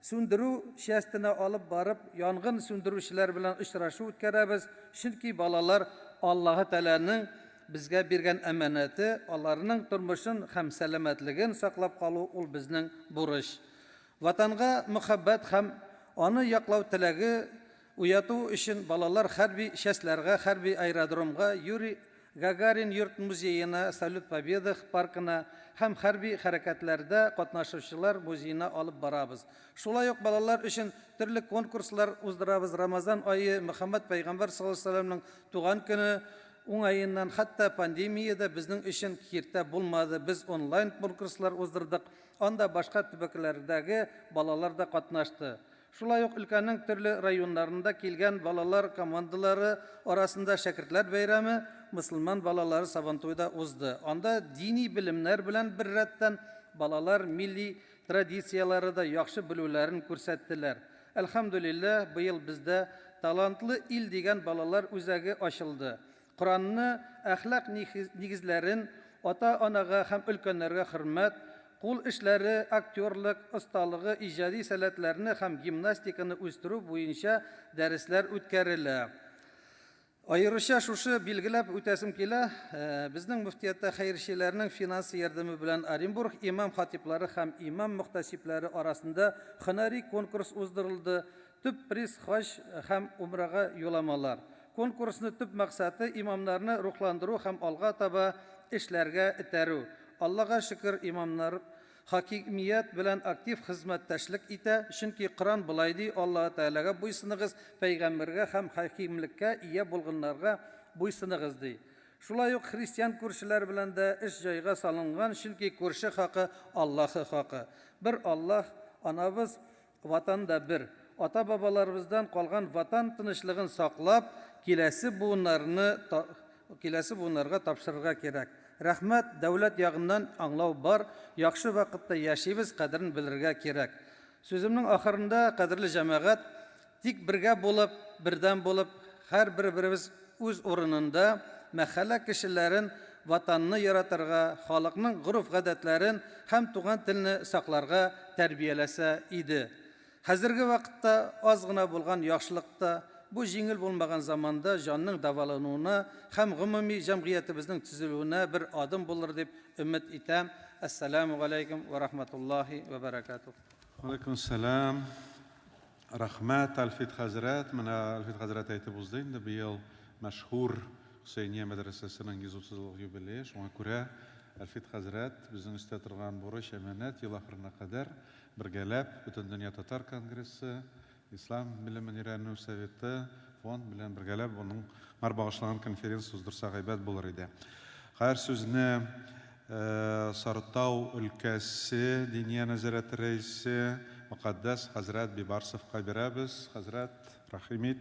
сүндерү частенә алып барып, янгын сүндерүчеләр белән очрашу үткәрәбез. Чөнки балалар Аллаһ Тәгаләнең безгә биргән әманәте, аларның тормышын һәм сәламәтлеген саклап калу ул безнең бурыч. Ватанга мөхәббәт һәм аны яклау теләге уяту өчен балалар хәрби частьләргә, хәрби аэродромга, Юрий Гагарин йорт музеена, Салют Победы паркына һәм хәрби хәрәкәтләрдә катнашучылар музеена алып барабыз. Шулай ук балалар өчен төрле конкурслар уздырабыз. Рамазан айы Мөхәммәд пәйгамбәр саллаллаһу алейһи ва сәлләмнең туган көне уңаеннан, хәтта пандемиядә безнең өчен киртә булмады. Без онлайн конкурслар уздырдык. Анда башка төбәкләрдәге балалар да катнашты. Шулай ук өлкәнең төрле районнарында килгән балалар командалары арасында шәкертләр бәйрәме мөселман балалары сабантуйда узды. Анда дини белемнәр белән бер рәттән балалар милли традициялары да яхшы белүләрен күрсәттеләр. Әлхәмдүлилләһ, быел бездә талантлы ил дигән балалар үзәге ачылды. Коранны, әхлак нигезләрен, ата-анага һәм өлкәннәргә хөрмәт, кул эшләре, актерлык осталыгы, иҗади сәләтләрне һәм гимнастиканы үстерү буенча дәресләр үткәрелә. Аеруча шушы билгеләп үтәсем килә, безнең мөфтияттә хәйрчеләрнең финанс ярдәме белән Оренбург имам хатиплары һәм имам мөхтәсибләре арасында һөнәри конкурс уздырылды. Төп приз хаҗ һәм умрага юламалар. Конкурсның төп максаты имамнарны рухландыру һәм алга таба эшләргә этәрү. Аллаһка шөкер, имамнар хакимият белән актив хезмәттәшлек итә, чөнки Коран булай ди: Аллаһ Тәгаләгә буйсыныгыз, пәйгамбәргә һәм хакимлеккә ия булганнарга буйсыныгыз ди. Шулай ук христиан күршеләр белән дә эш җайга салынган, чөнки күрше хакы Аллаһ хакы. Бер Аллаһ, анабыз, ватан да бер. Ата-бабаларыбыздан калган ватан тынычлыгын саклап, киләсе буыннарга тапшырырга кирәк. Рәхмәт, дәүләт ягыннан аңлау бар, яхшы вакытта яшибез, кадерен белергә кирәк. Сүземнең ахырында, кадерле җәмәгать, тик бергә булып, бердәм булып, һәр бер-беребез үз урынында мәхәллә кешеләрен ватанны яратырга, халыкның гореф-гадәтләрен һәм туган телне сакларга тәрбияләсә иде. Хәзерге вакытта аз гына булган яхшылыкта бу җиңел булмаган заманда җанның давалануына һәм гомуми җәмгыятебезнең төзелүенә бер адым булыр дип өмет итәм. Ассаламу алейкум ва рахматуллахи ва баракатух. Алейкум салам. Рахмат Альфит Хазрат. Менә Альфит Хазрат әйтеп узды инде быел мәшһүр Хусейния мәдрәсәсенең 130-лык юбилее. Шуңа күрә Альфит Хазрат безнең өстә торган бурыч әманәт ел ахырына кадәр бергәләп Бөтен дөнья татар конгрессы, Ислам белемен өйрәнү советы, фонд белән бергәләп буның багышлаган конференция уздырса гайбәт булыр иде. Хәзер сүзне Сарытау өлкәсе Диния нәзарәте рәисе Мөхәддәс Хазрат Бибарсовка бирәбез. Хазрат, рәхимит.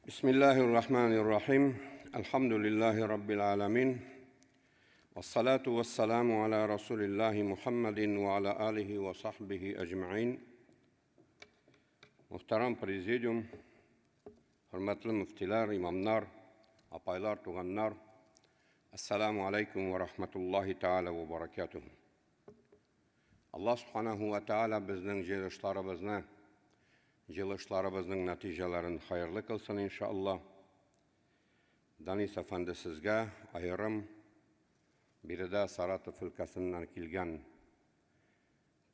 بسم الله الرحمن الرحيم الحمد لله رب العالمين والصلاة والسلام على رسول الله محمد وعلى آله وصحبه أجمعين. Muhtaram Prezidium, hürmetli müftiler, imamlar, apaylar, tuğanlar, Esselamu Aleyküm ve Rahmetullahi Teala ve Berekatuhu. Allah Subhanahu ve Teala bizning yig'ilishlarımızın nəticələrini xeyirli qılsın inşallah. Danis Efendi sizge ayırım, biri de Saratov ülkəsindən kilgan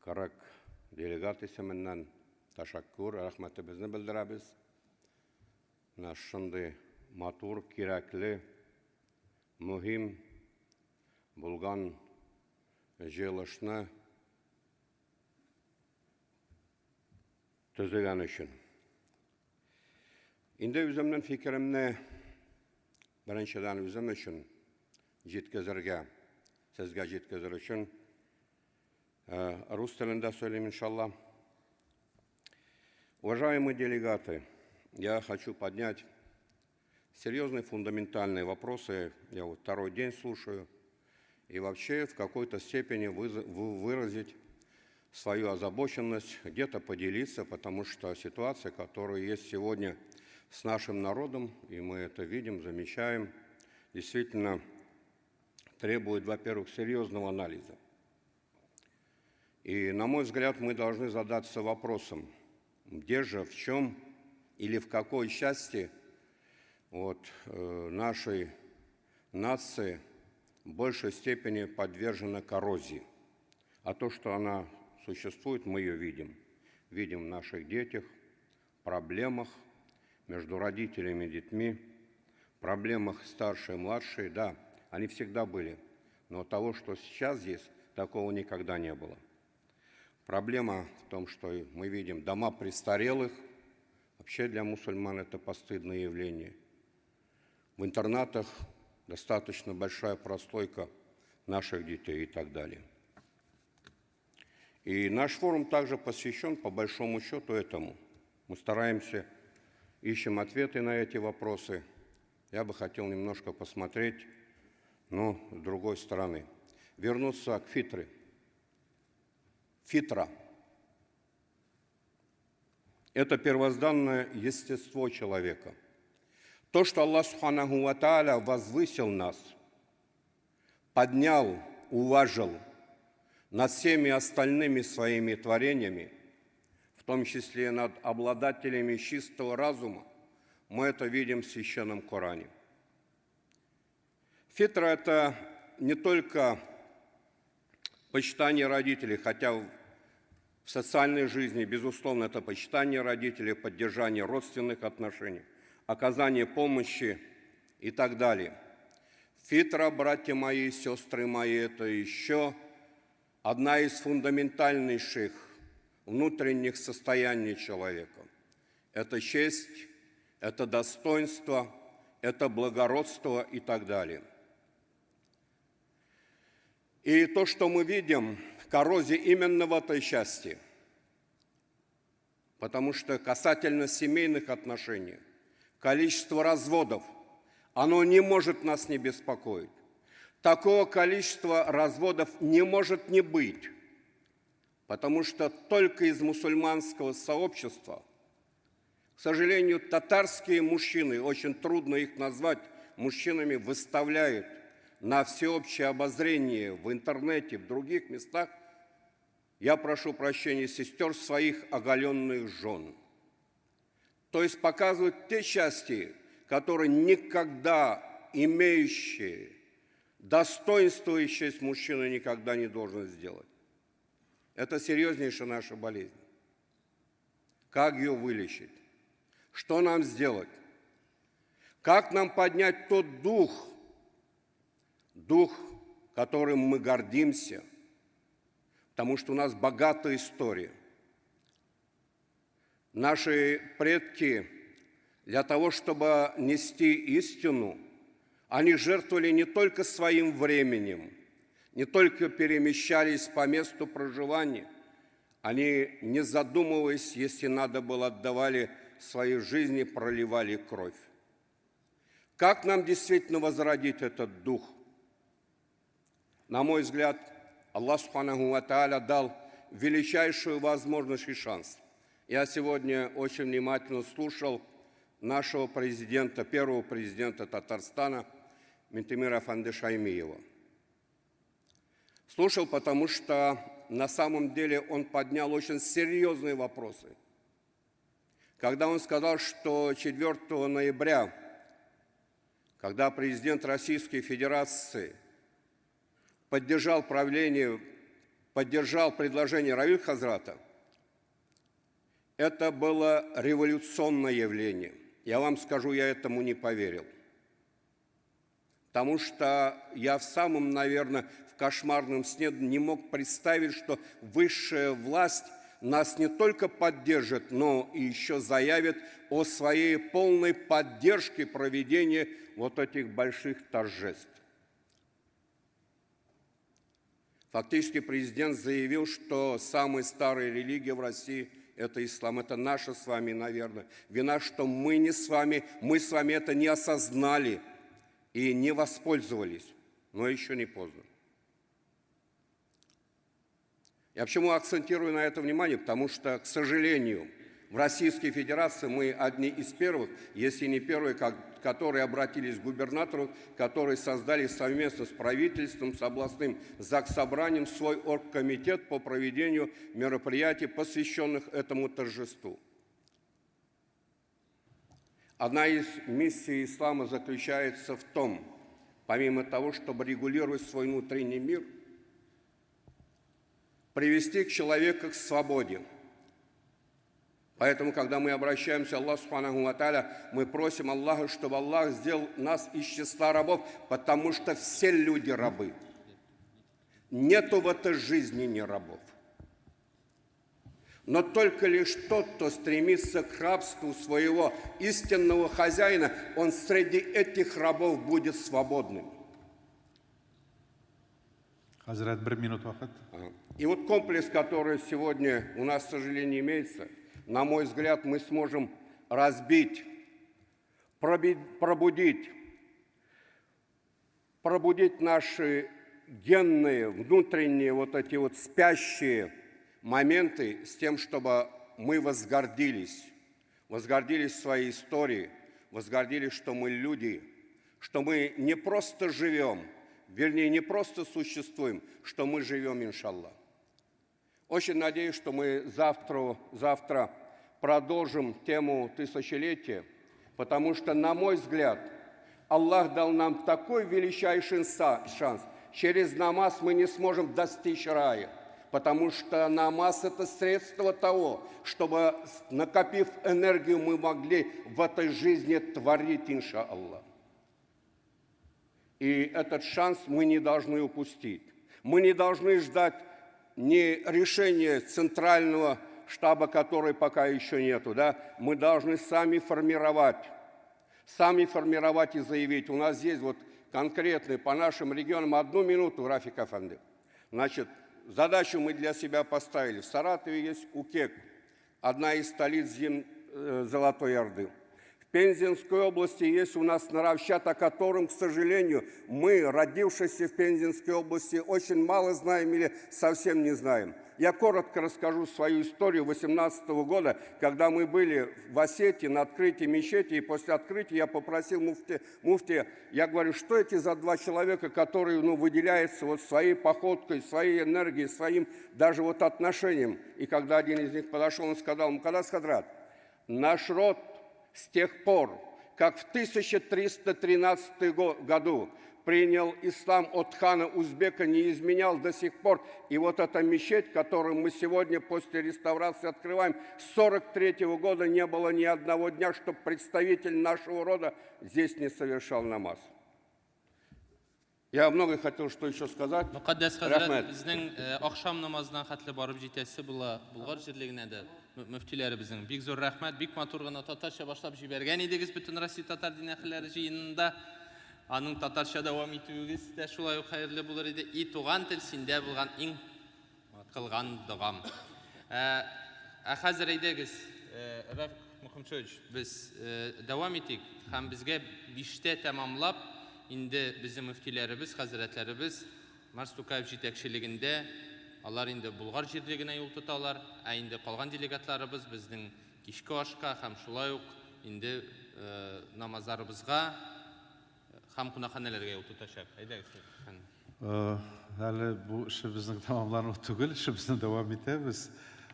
40 delegat isimindən teşekkür, rahmetimizni bildirəbiz. Şimdi matur, kirakli, mühim bulgan yig'ilishni tüzügen için. İndi özümden fikrimni birinçiden özüm için yetkizirge, sizge yetkizir için Rus tilinde söyleyeyim inşallah. Уважаемые делегаты, я хочу поднять серьезные фундаментальные вопросы. Я вот второй день слушаю. И вообще в какой-то степени выразить свою озабоченность, где-то поделиться, потому что ситуация, которая есть сегодня с нашим народом, и мы это видим, замечаем, действительно требует, во-первых, серьезного анализа. И, на мой взгляд, мы должны задаться вопросом, где же, в чем или в какой части нашей нации в большей степени подвержена коррозии. А то, что она существует, мы ее видим. Видим в наших детях, проблемах между родителями и детьми, проблемах старшие и младшие, да, они всегда были. Но того, что сейчас здесь, такого никогда не было. Проблема в том, что мы видим дома престарелых. Вообще для мусульман это постыдное явление. В интернатах достаточно большая прослойка наших детей и так далее. И наш форум также посвящен, по большому счету, этому. Мы стараемся, ищем ответы на эти вопросы. Я бы хотел немножко посмотреть, но с другой стороны. Вернуться к фитре. Фитра – это первозданное естество человека. То, что Аллах Субханаху ва Тааля возвысил нас, поднял, уважил над всеми остальными своими творениями, в том числе над обладателями чистого разума, мы это видим в Священном Коране. Фитра – это не только почитание родителей, хотя в социальной жизни, безусловно, это почитание родителей, поддержание родственных отношений, оказание помощи и так далее. Фитра, братья мои, сестры мои, это еще одна из фундаментальнейших внутренних состояний человека. Это честь, это достоинство, это благородство и так далее. И то, что мы видим, коррозия именно в этой части. Потому что касательно семейных отношений, количество разводов, оно не может нас не беспокоить. Такого количества разводов не может не быть, потому что только из мусульманского сообщества, к сожалению, татарские мужчины, очень трудно их назвать мужчинами, выставляют на всеобщее обозрение в интернете, в других местах, я прошу прощения сестер, своих оголенных жен. То есть показывают те части, которые никогда имеющие, достоинствующие с мужчиной никогда не должен сделать. Это серьезнейшая наша болезнь. Как ее вылечить? Что нам сделать? Как нам поднять тот дух, которым мы гордимся, потому что у нас богатая история. Наши предки для того, чтобы нести истину, они жертвовали не только своим временем, не только перемещались по месту проживания, они, не задумываясь, если надо было, отдавали свои жизни, проливали кровь. Как нам действительно возродить этот дух? На мой взгляд, Аллах Субханаху ва Тааля дал величайшую возможность и шанс. Я сегодня очень внимательно слушал нашего президента, первого президента Татарстана, Ментимира Афанды Шаймиева. Слушал, потому что на самом деле он поднял очень серьезные вопросы. Когда он сказал, что 4 ноября, когда президент Российской Федерации поддержал предложение Равиль Хазрата, это было революционное явление. Я вам скажу, я этому не поверил. Потому что я в самом, наверное, в кошмарном сне не мог представить, что высшая власть нас не только поддержит, но и еще заявит о своей полной поддержке проведения вот этих больших торжеств. Фактически президент заявил, что самая старая религия в России – это ислам. Это наша с вами, наверное, вина, что мы с вами это не осознали и не воспользовались. Но еще не поздно. Я почему акцентирую на это внимание? Потому что, к сожалению, в Российской Федерации мы одни из первых, если не первые, которые обратились к губернатору, которые создали совместно с правительством, с областным заксобранием свой оргкомитет по проведению мероприятий, посвященных этому торжеству. Одна из миссий ислама заключается в том, помимо того, чтобы регулировать свой внутренний мир, привести человека к свободе. Поэтому, когда мы обращаемся к Аллаху Субханаху ва Тааля, мы просим Аллаха, чтобы Аллах сделал нас из числа рабов, потому что все люди рабы. Нету в этой жизни не рабов. Но только лишь тот, кто стремится к рабству своего истинного хозяина, он среди этих рабов будет свободным. Хазрат, 1 минут вахат. И вот комплекс, который сегодня у нас, к сожалению, имеется, на мой взгляд, мы сможем разбить, пробудить наши генные, внутренние вот эти вот спящие моменты с тем, чтобы мы возгордились своей историей, возгордились, что мы люди, что мы не просто живем, вернее, не просто существуем, что мы живем, иншаллах. Очень надеюсь, что мы завтра продолжим тему тысячелетия, потому что, на мой взгляд, Аллах дал нам такой величайший шанс. Через намаз мы не сможем достичь рая, потому что намаз – это средство того, чтобы, накопив энергию, мы могли в этой жизни творить, иншаллах. И этот шанс мы не должны упустить. Мы не должны ждать ни решения центрального штаба, который пока еще нету, да? Мы должны сами формировать и заявить. У нас здесь вот конкретно по нашим регионам 1 минуту, Рафик Афанды. Значит, задачу мы для себя поставили. В Саратове есть УКЕК, одна из столиц Золотой Орды. В Пензенской области есть у нас Наравщат, о котором, к сожалению, мы, родившиеся в Пензенской области, очень мало знаем или совсем не знаем. Я коротко расскажу свою историю 18 года, когда мы были в Осетии на открытии мечети, и после открытия я попросил муфтия, я говорю, что эти за два человека, которые выделяются вот своей походкой, своей энергией, своим даже вот отношением. И когда один из них подошел, он сказал, Мукаддас Хадрат, наш род с тех пор, как в 1313 году принял ислам от хана Узбека, не изменял до сих пор. И вот эта мечеть, которую мы сегодня после реставрации открываем, с 1943 года не было ни одного дня, чтобы представитель нашего рода здесь не совершал намаз. Я много хотел что еще сказать. Мукаддас Хазрат, bizning oqshom namozidan xatli borib жетәсе Bulg'or җирлегенә дә мөфтиләребезнең бик зур рәхмәт, бик матур гына татарча башлап җибәргән идегез бөтен Россия татар дин әһелләре җыенында. Аның татарча дәвам итүегез дә шулай ук хәерле булыр иде. И туган тел синдә булган иң кылган догам. Хәзер әйдәгез, Раф Мөхәммәтович, без дәвам итик һәм безгә 5тә тәмамлап инде безнең мөфтиләребез, хәзрәтләребез Марс Тукаев җитәкчелегендә алар инде Булгар җирлегенә юл тоталар, ә инде калган делегатларыбыз безнең кичке ашка һәм шулай ук инде намазларыбызга һәм кунакханәләргә юл тотачак. Әйдәгез. Әле бу эшебезнең тәмамлану түгел, эшебезне дәвам итәбез.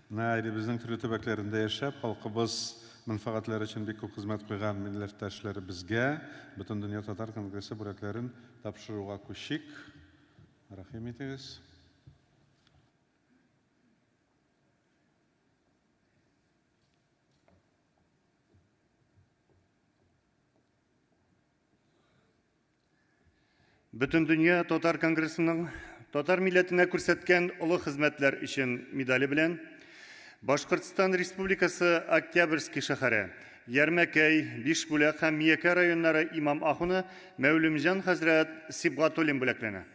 Безнең төрле төбәкләрендә яшәп, халкыбыз мәнфәгатьләре өчен бик күп хезмәт куйган милләттәшләребезгә бөтен дөнья татар конгрессы бүләкләрен тапшыруга күчик. Рәхим итегез. Бөтен дөнья татар конгрессының татар милләтенә күрсәткән олы хезмәтләр өчен медале белән Башкортстан Республикасы Октябрьский шәһәре, Ярмәкәй, Бишбүләк һәм Миякә районнары имам ахуны Мәүлемҗан хәзрәт Сибгатуллин бүләкләнә.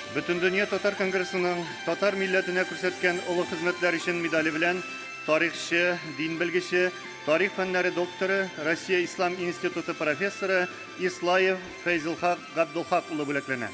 Бөтен дөнья татар конгрессының татар милләтенә күрсәткән олы хезмәтләр өчен медале белән тарихчы, дин белгече, тарих фәннәре докторы, Россия Ислам институты профессоры Ислаев Фәйзелхак Габдулхак улы бүләкләнә.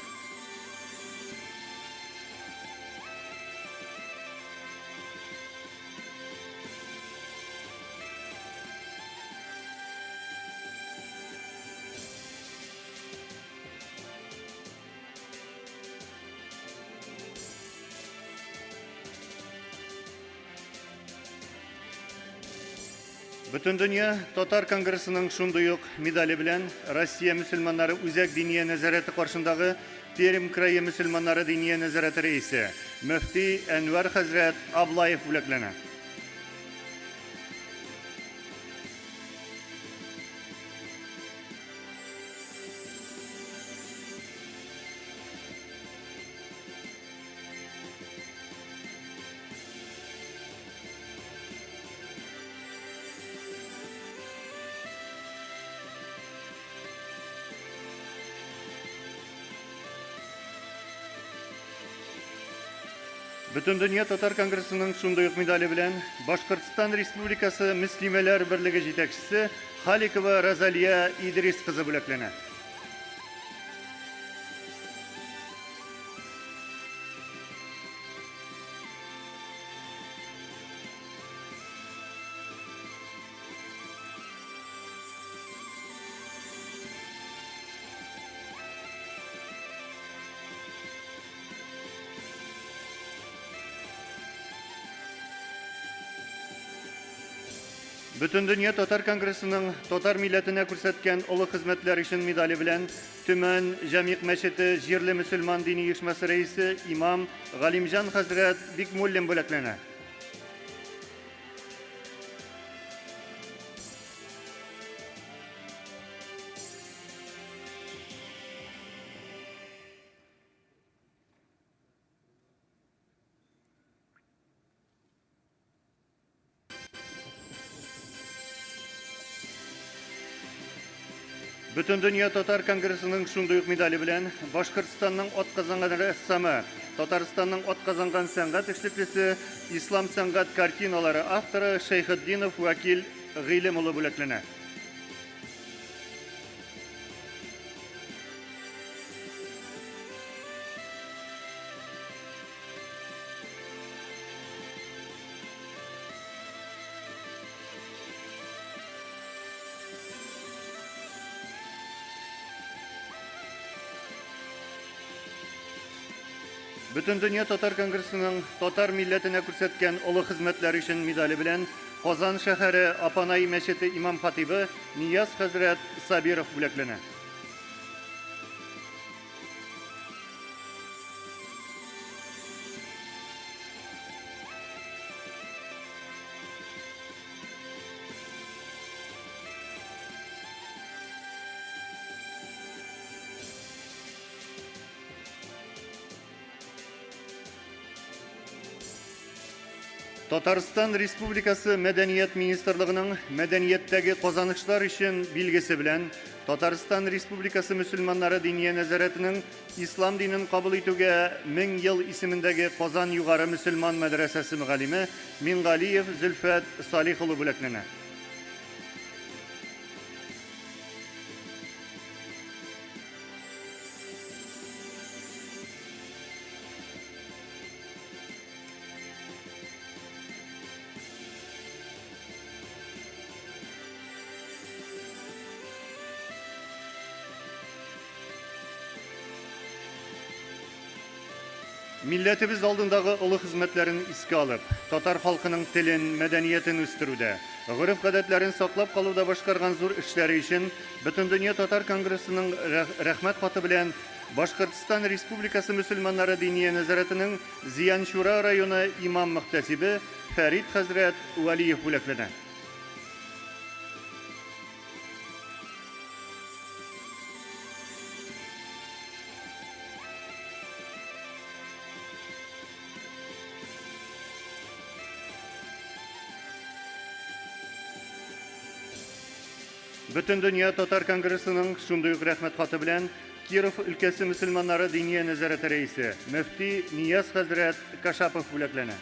Бөтен дөнья татар конгрессының шундый ук медале белән Россия мөселманнары үзәк диния нәзарәте каршындагы Пермь крае мөселманнары диния нәзарәте рәисе мөфти Әнвәр хәзрәт Аблаев бүләкләнә. Бөтен дөнья татар конгрессының шундый ук медале белән Башкортстан Республикасы Мөслимәләр берлеге җитәкчесе Халикова Розалия Идрис кызы бүләкләнә. Бөтен дөнья татар конгрессының татар милләтенә күрсәткән олы хезмәтләр өчен медале белән Төмән Җәмигъ мәчете җирле мөселман дини оешмасы рәисе имам Галимҗан хәзрәт Бикмуллин бүләкләнә. Бүтін дүния Татар Конгрессінің шундый ук медали белән Башкортстанның атказанган рәссамы, Татарстанның атказанган сәнгать эшлеклесе, ислам сәнгать картиналары авторы Шейхетдинов Вакил Гыйлем улы бүләкләнә. Бүтін дүния Татар Конгрессының татар милләтенә күрсәткән олы хезмәтләре өчен медали белән Казан шәһәре Апанай мәчете имам хатибы Нияз хәзрәт Сабиров бүләкләнә. Татарстан Республикасы Мәдәният Министрлыгының мәдәнияттәге казанышлар өчен билгесе белән Татарстан Республикасы мөселманнары дини нәзарәтенең ислам динен кабул итүгә 1000 ел исемендәге Казан югары мөселман мәдрәсәсе мөгаллиме Мингалиев Зөлфәт Салих улы бүләкләнә. Милләтебез алдындагы олы хезмәтләрен искә алып, татар халкының телен, мәдәниятен үстерүдә, гореф-гадәтләрен саклап калуда башкарган зур эшләре өчен Бөтен дөнья Татар Конгрессының рәхмәт хаты белән Башкортстан Республикасы мөселманнары дини нәзарәтенең Зиянчура районы имам мөхтәсибе Фәрид хәзрәт Валиев бүләкләнә. Бөтен дөнья Татар Конгрессының шундый ук рәхмәт хаты белән Киров өлкәсе мөселманнары дини нәзарәте рәисе мөфти Нияз хәзрәт Кашапов бүләкләнә.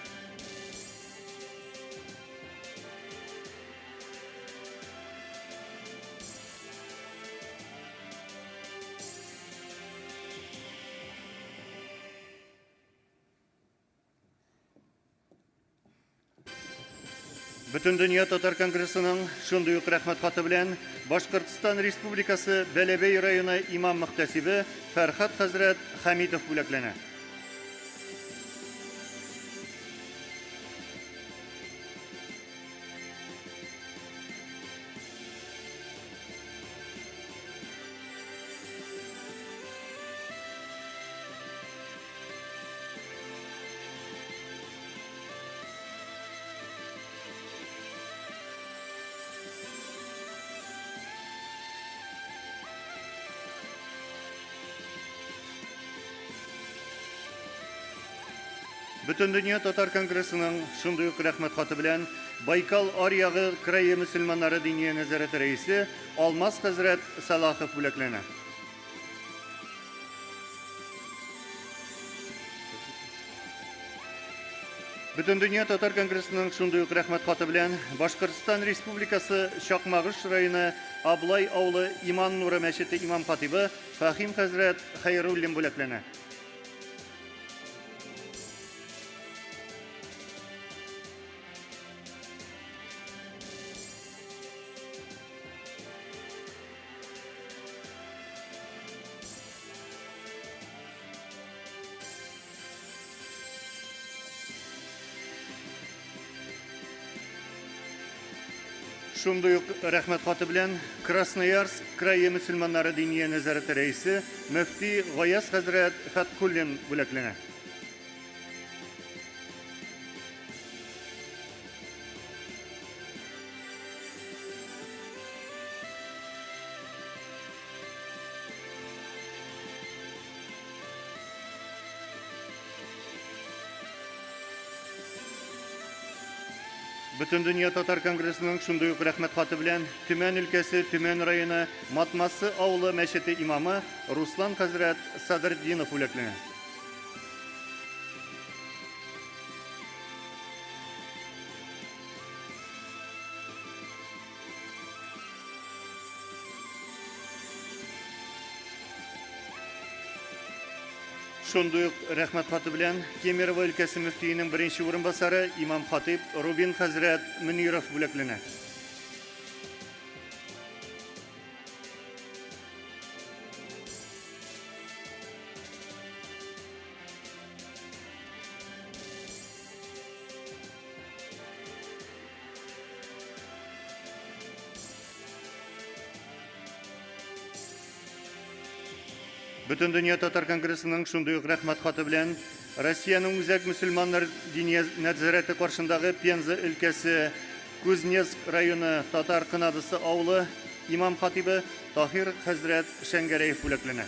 Бөтен дөнья Татар Конгрессының шундый ук рәхмәт хаты белән Башкортстан Республикасы Бәләбәй районы имам мөхтәсибе Фәрхат хәзрәт Хәмитов бүләкләнә. Бөтен дөнья Татар Конгрессының шундый ук рәхмәт хаты белән Байкал аръягы крае мөселманнары дини нәзарәте рәисе Алмаз хәзрәт Салахов бүләкләнә. Бөтен дөнья Татар Конгрессының шундый ук рәхмәт хаты белән Башкортстан Республикасы Чакмагыш районы Аблай авылы Иман Нуры мәчете имам хатибы Фахим хәзрәт Хәйруллин бүләкләнә. Шундый ук рәхмәт хаты белән Красноярск крае мөселманнары дини нәзарәте рәисе мөфти Гаяз хәзрәт Фаткуллин бүләкләнә. Бүтін дүния татар конгрессінің шундай ук рәхмәт хаты белән Төмән өлкәсе Төмән районы Матмасы авылы мәчете имамы Руслан хәзрәт Садырдинов бүләкләнә. Шундый ук рәхмәт хаты белән Кемерово өлкәсе мөфтиенең беренче урынбасары имам хатиб Рубин хәзрәт Мөниров бүләкләнә. Бүтін дүния татар конгрессының шундый ук рәхмәт хаты белән Россияның үзәк мөселманнар дини нәзарәте каршындагы Пенза өлкәсе Кузнецк районы татар кынадысы авылы имам хатибы Таһир хәзрәт Шәңгәрәев бүләкләнә.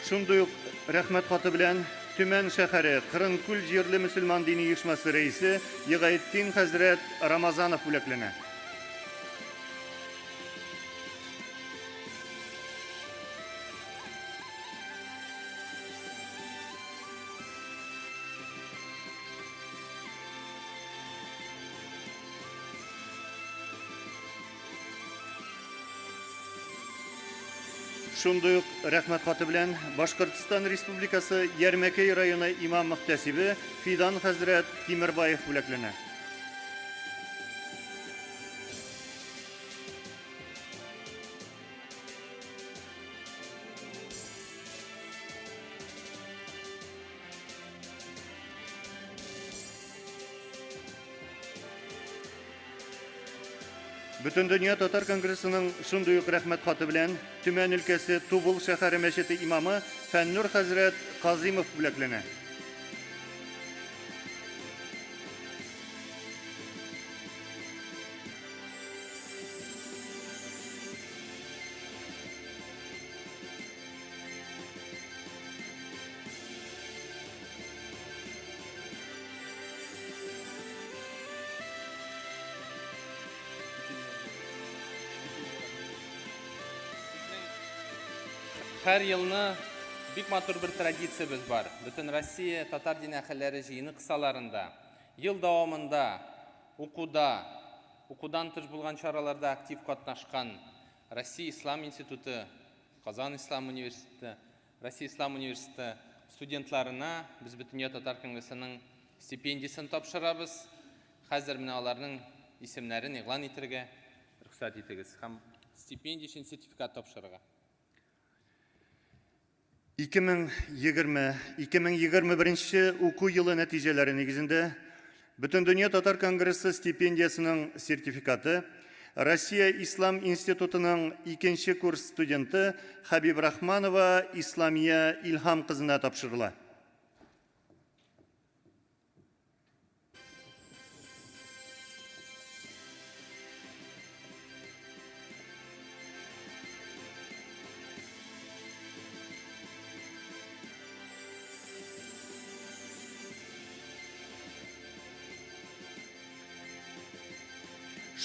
Шундый ук рәхмәт хаты белән Төмән шәһәре Кырынкүл җирле мөселман дини оешмасы рәисе Егайтдин хәзрәт Рамазанов бүләкләнә. Шундый ук рәхмәт хаты белән Башкортстан Республикасы Ярмәкәй районы имам мөхтәсибе Фидан хәзрәт Тимербаев бүләкләнә. Бүтін дүния татар конгрессының шундый ук рәхмәт хаты белән Төмән өлкәсе Тубыл шәһәре мәчете имамы Фәннур хәзрәт Казимов бүләкләнә. Һәр елны бик матур бер традициябез бар. Бүтән Россия татар дин әһелләре җыйыны кысаларында, ел дәвамында укудан тыш булган чараларда актив катнашкан Россия Ислам институты, Казан Ислам университеты, Россия Ислам университеты студентларына без Бүтән татар конгрессының стипендиясын тапшырабыз. Хәзер менә аларның исемнәрен игълан итәргә рөхсәт итегез һәм стипендия өчен сертификат тапшырырга. 2021 уку елы нәтиҗәләре нигезендә Бүтән дөнья татар конгрессы стипендиясының сертификаты Россия Ислам институтының 2нче курс студенты Хабиб Рахманова Исламия Илһам кызына тапшырыла.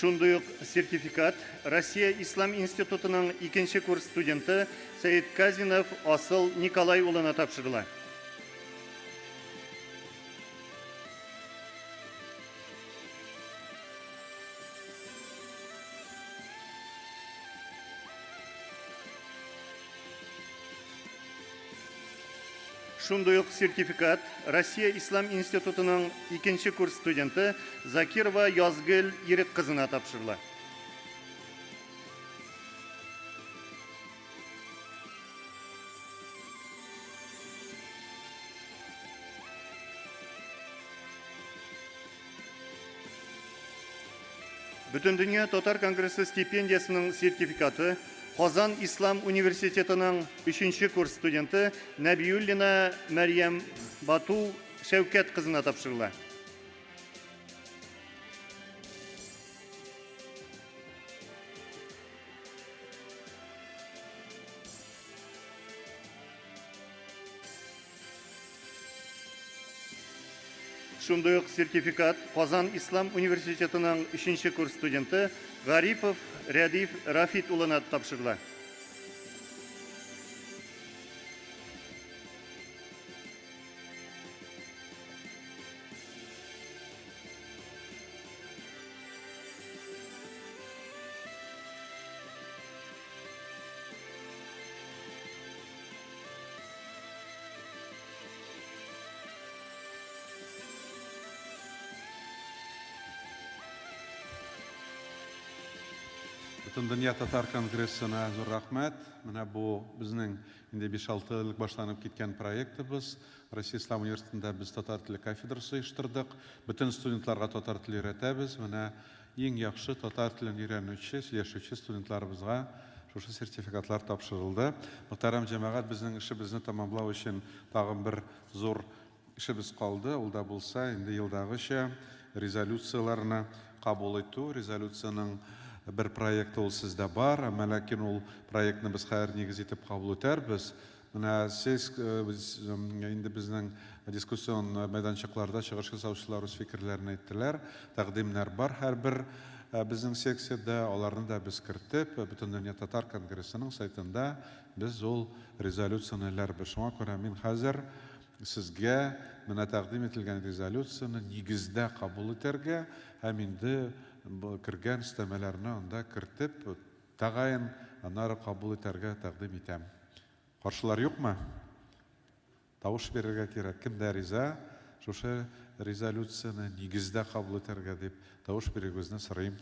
Шундый ук сертификат Россия Ислам институтының 2нче курс студенты Сәйит Казинов Асыл Николай улына тапшырыла. Шундый ук сертификат Россия Ислам институтының 2нче курс студенты Закирова Язгөл Ирек кызына тапшырыла. Бүтән дөнья татар конгрессы стипендиясының сертификаты Казан Ислам университетының 3нче курс студенты Нәбиуллина Мәрьям Бату Шәүкәт кызына тапшырыла. шундый ук сертификат Казан Ислам университетының 3-нче курс студенты Гарипов Рәдиф Рафит улына тапшырыла. Бүтін Дүния Татар Конгрессына зор рахмет. Менә бу безнең инде 5-6 еллык башланып киткән проектыбыз. Россия Ислам университетында без татар теле кафедрасы оештырдык. Бүтән студентларга татар теле өйрәтәбез. Менә иң яхшы татар телен өйрәнүче, сөйләшүче студентларыбызга шушы сертификатлар тапшырылды. Мөхтәрәм җәмәгать, безнең эшебезне тәмамлау өчен тагын бер зур эшебез калды. Ул да булса, инде елдагыча резолюцияларны кабул итү. Резолюцияның bir proyekti ул сездә бар, әмма ләкин ул проектны без хәзер нигез итеп кабул итәрбез. Менә сез инде безнең дискуссион мәйданчыкларда чыгыш ясаучылар үз фикерләрен әйттеләр, тәкъдимнәр бар һәрбер безнең секциядә, аларны да без кертеп, Бүтән дөнья татар конгрессының сайтында без ул резолюцияны ләрбез. Шуңа күрә мин хәзер сезгә менә тәкъдим ителгән резолюцияны нигездә кабул итәргә һәм инде кергән өстәмәләрне анда кертеп, тагын аннары кабул итәргә тәкъдим итәм. Каршылар юкмы? Тавыш бирергә кирәк. Кем дә риза? Шушы резолюцияны нигездә кабул итәргә дип тавыш бирегезне сорыйм.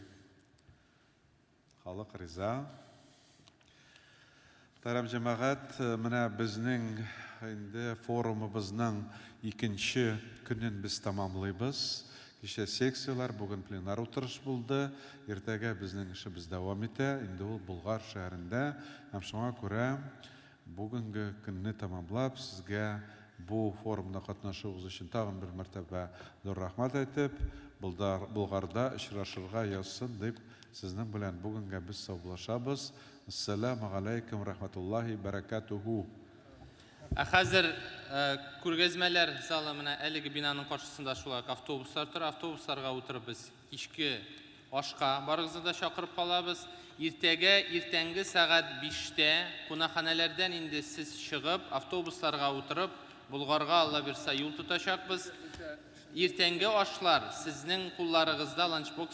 Халык риза. Мөхтәрәм җәмәгать, менә безнең инде форумыбызның 2нче көнен без тәмамлыйбыз. Кичә секциялар, бүген пленар утырыш булды. Иртәгә безнең эшебез дәвам итә. Инде ул Болгар шәһәрендә. Һәм шуңа күрә бүгенге көнне тәмамлап, сезгә бу форумда катнашуыгыз өчен тагын бер мәртәбә зур рәхмәт әйтеп, Болгарда очрашырга язсын дип, сезнең белән бүгенгә без саубуллашабыз. Ассаламу алейкум рахматуллахи баракатуху. Хәзер күргәзмәләр залы менә әлеге бинаның каршысында шулай автобуслар тора. Автобусларга утырып без кичке ашка барыгызны да чакырып калабыз. Иртәнге сәгать 5-тә кунакханәләрдән инде сез чыгып, автобусларга утырып, Болгарга Алла бирсә юл тотачакбыз. Иртәнге ашлар сезнең кулларыгызда ланчбокс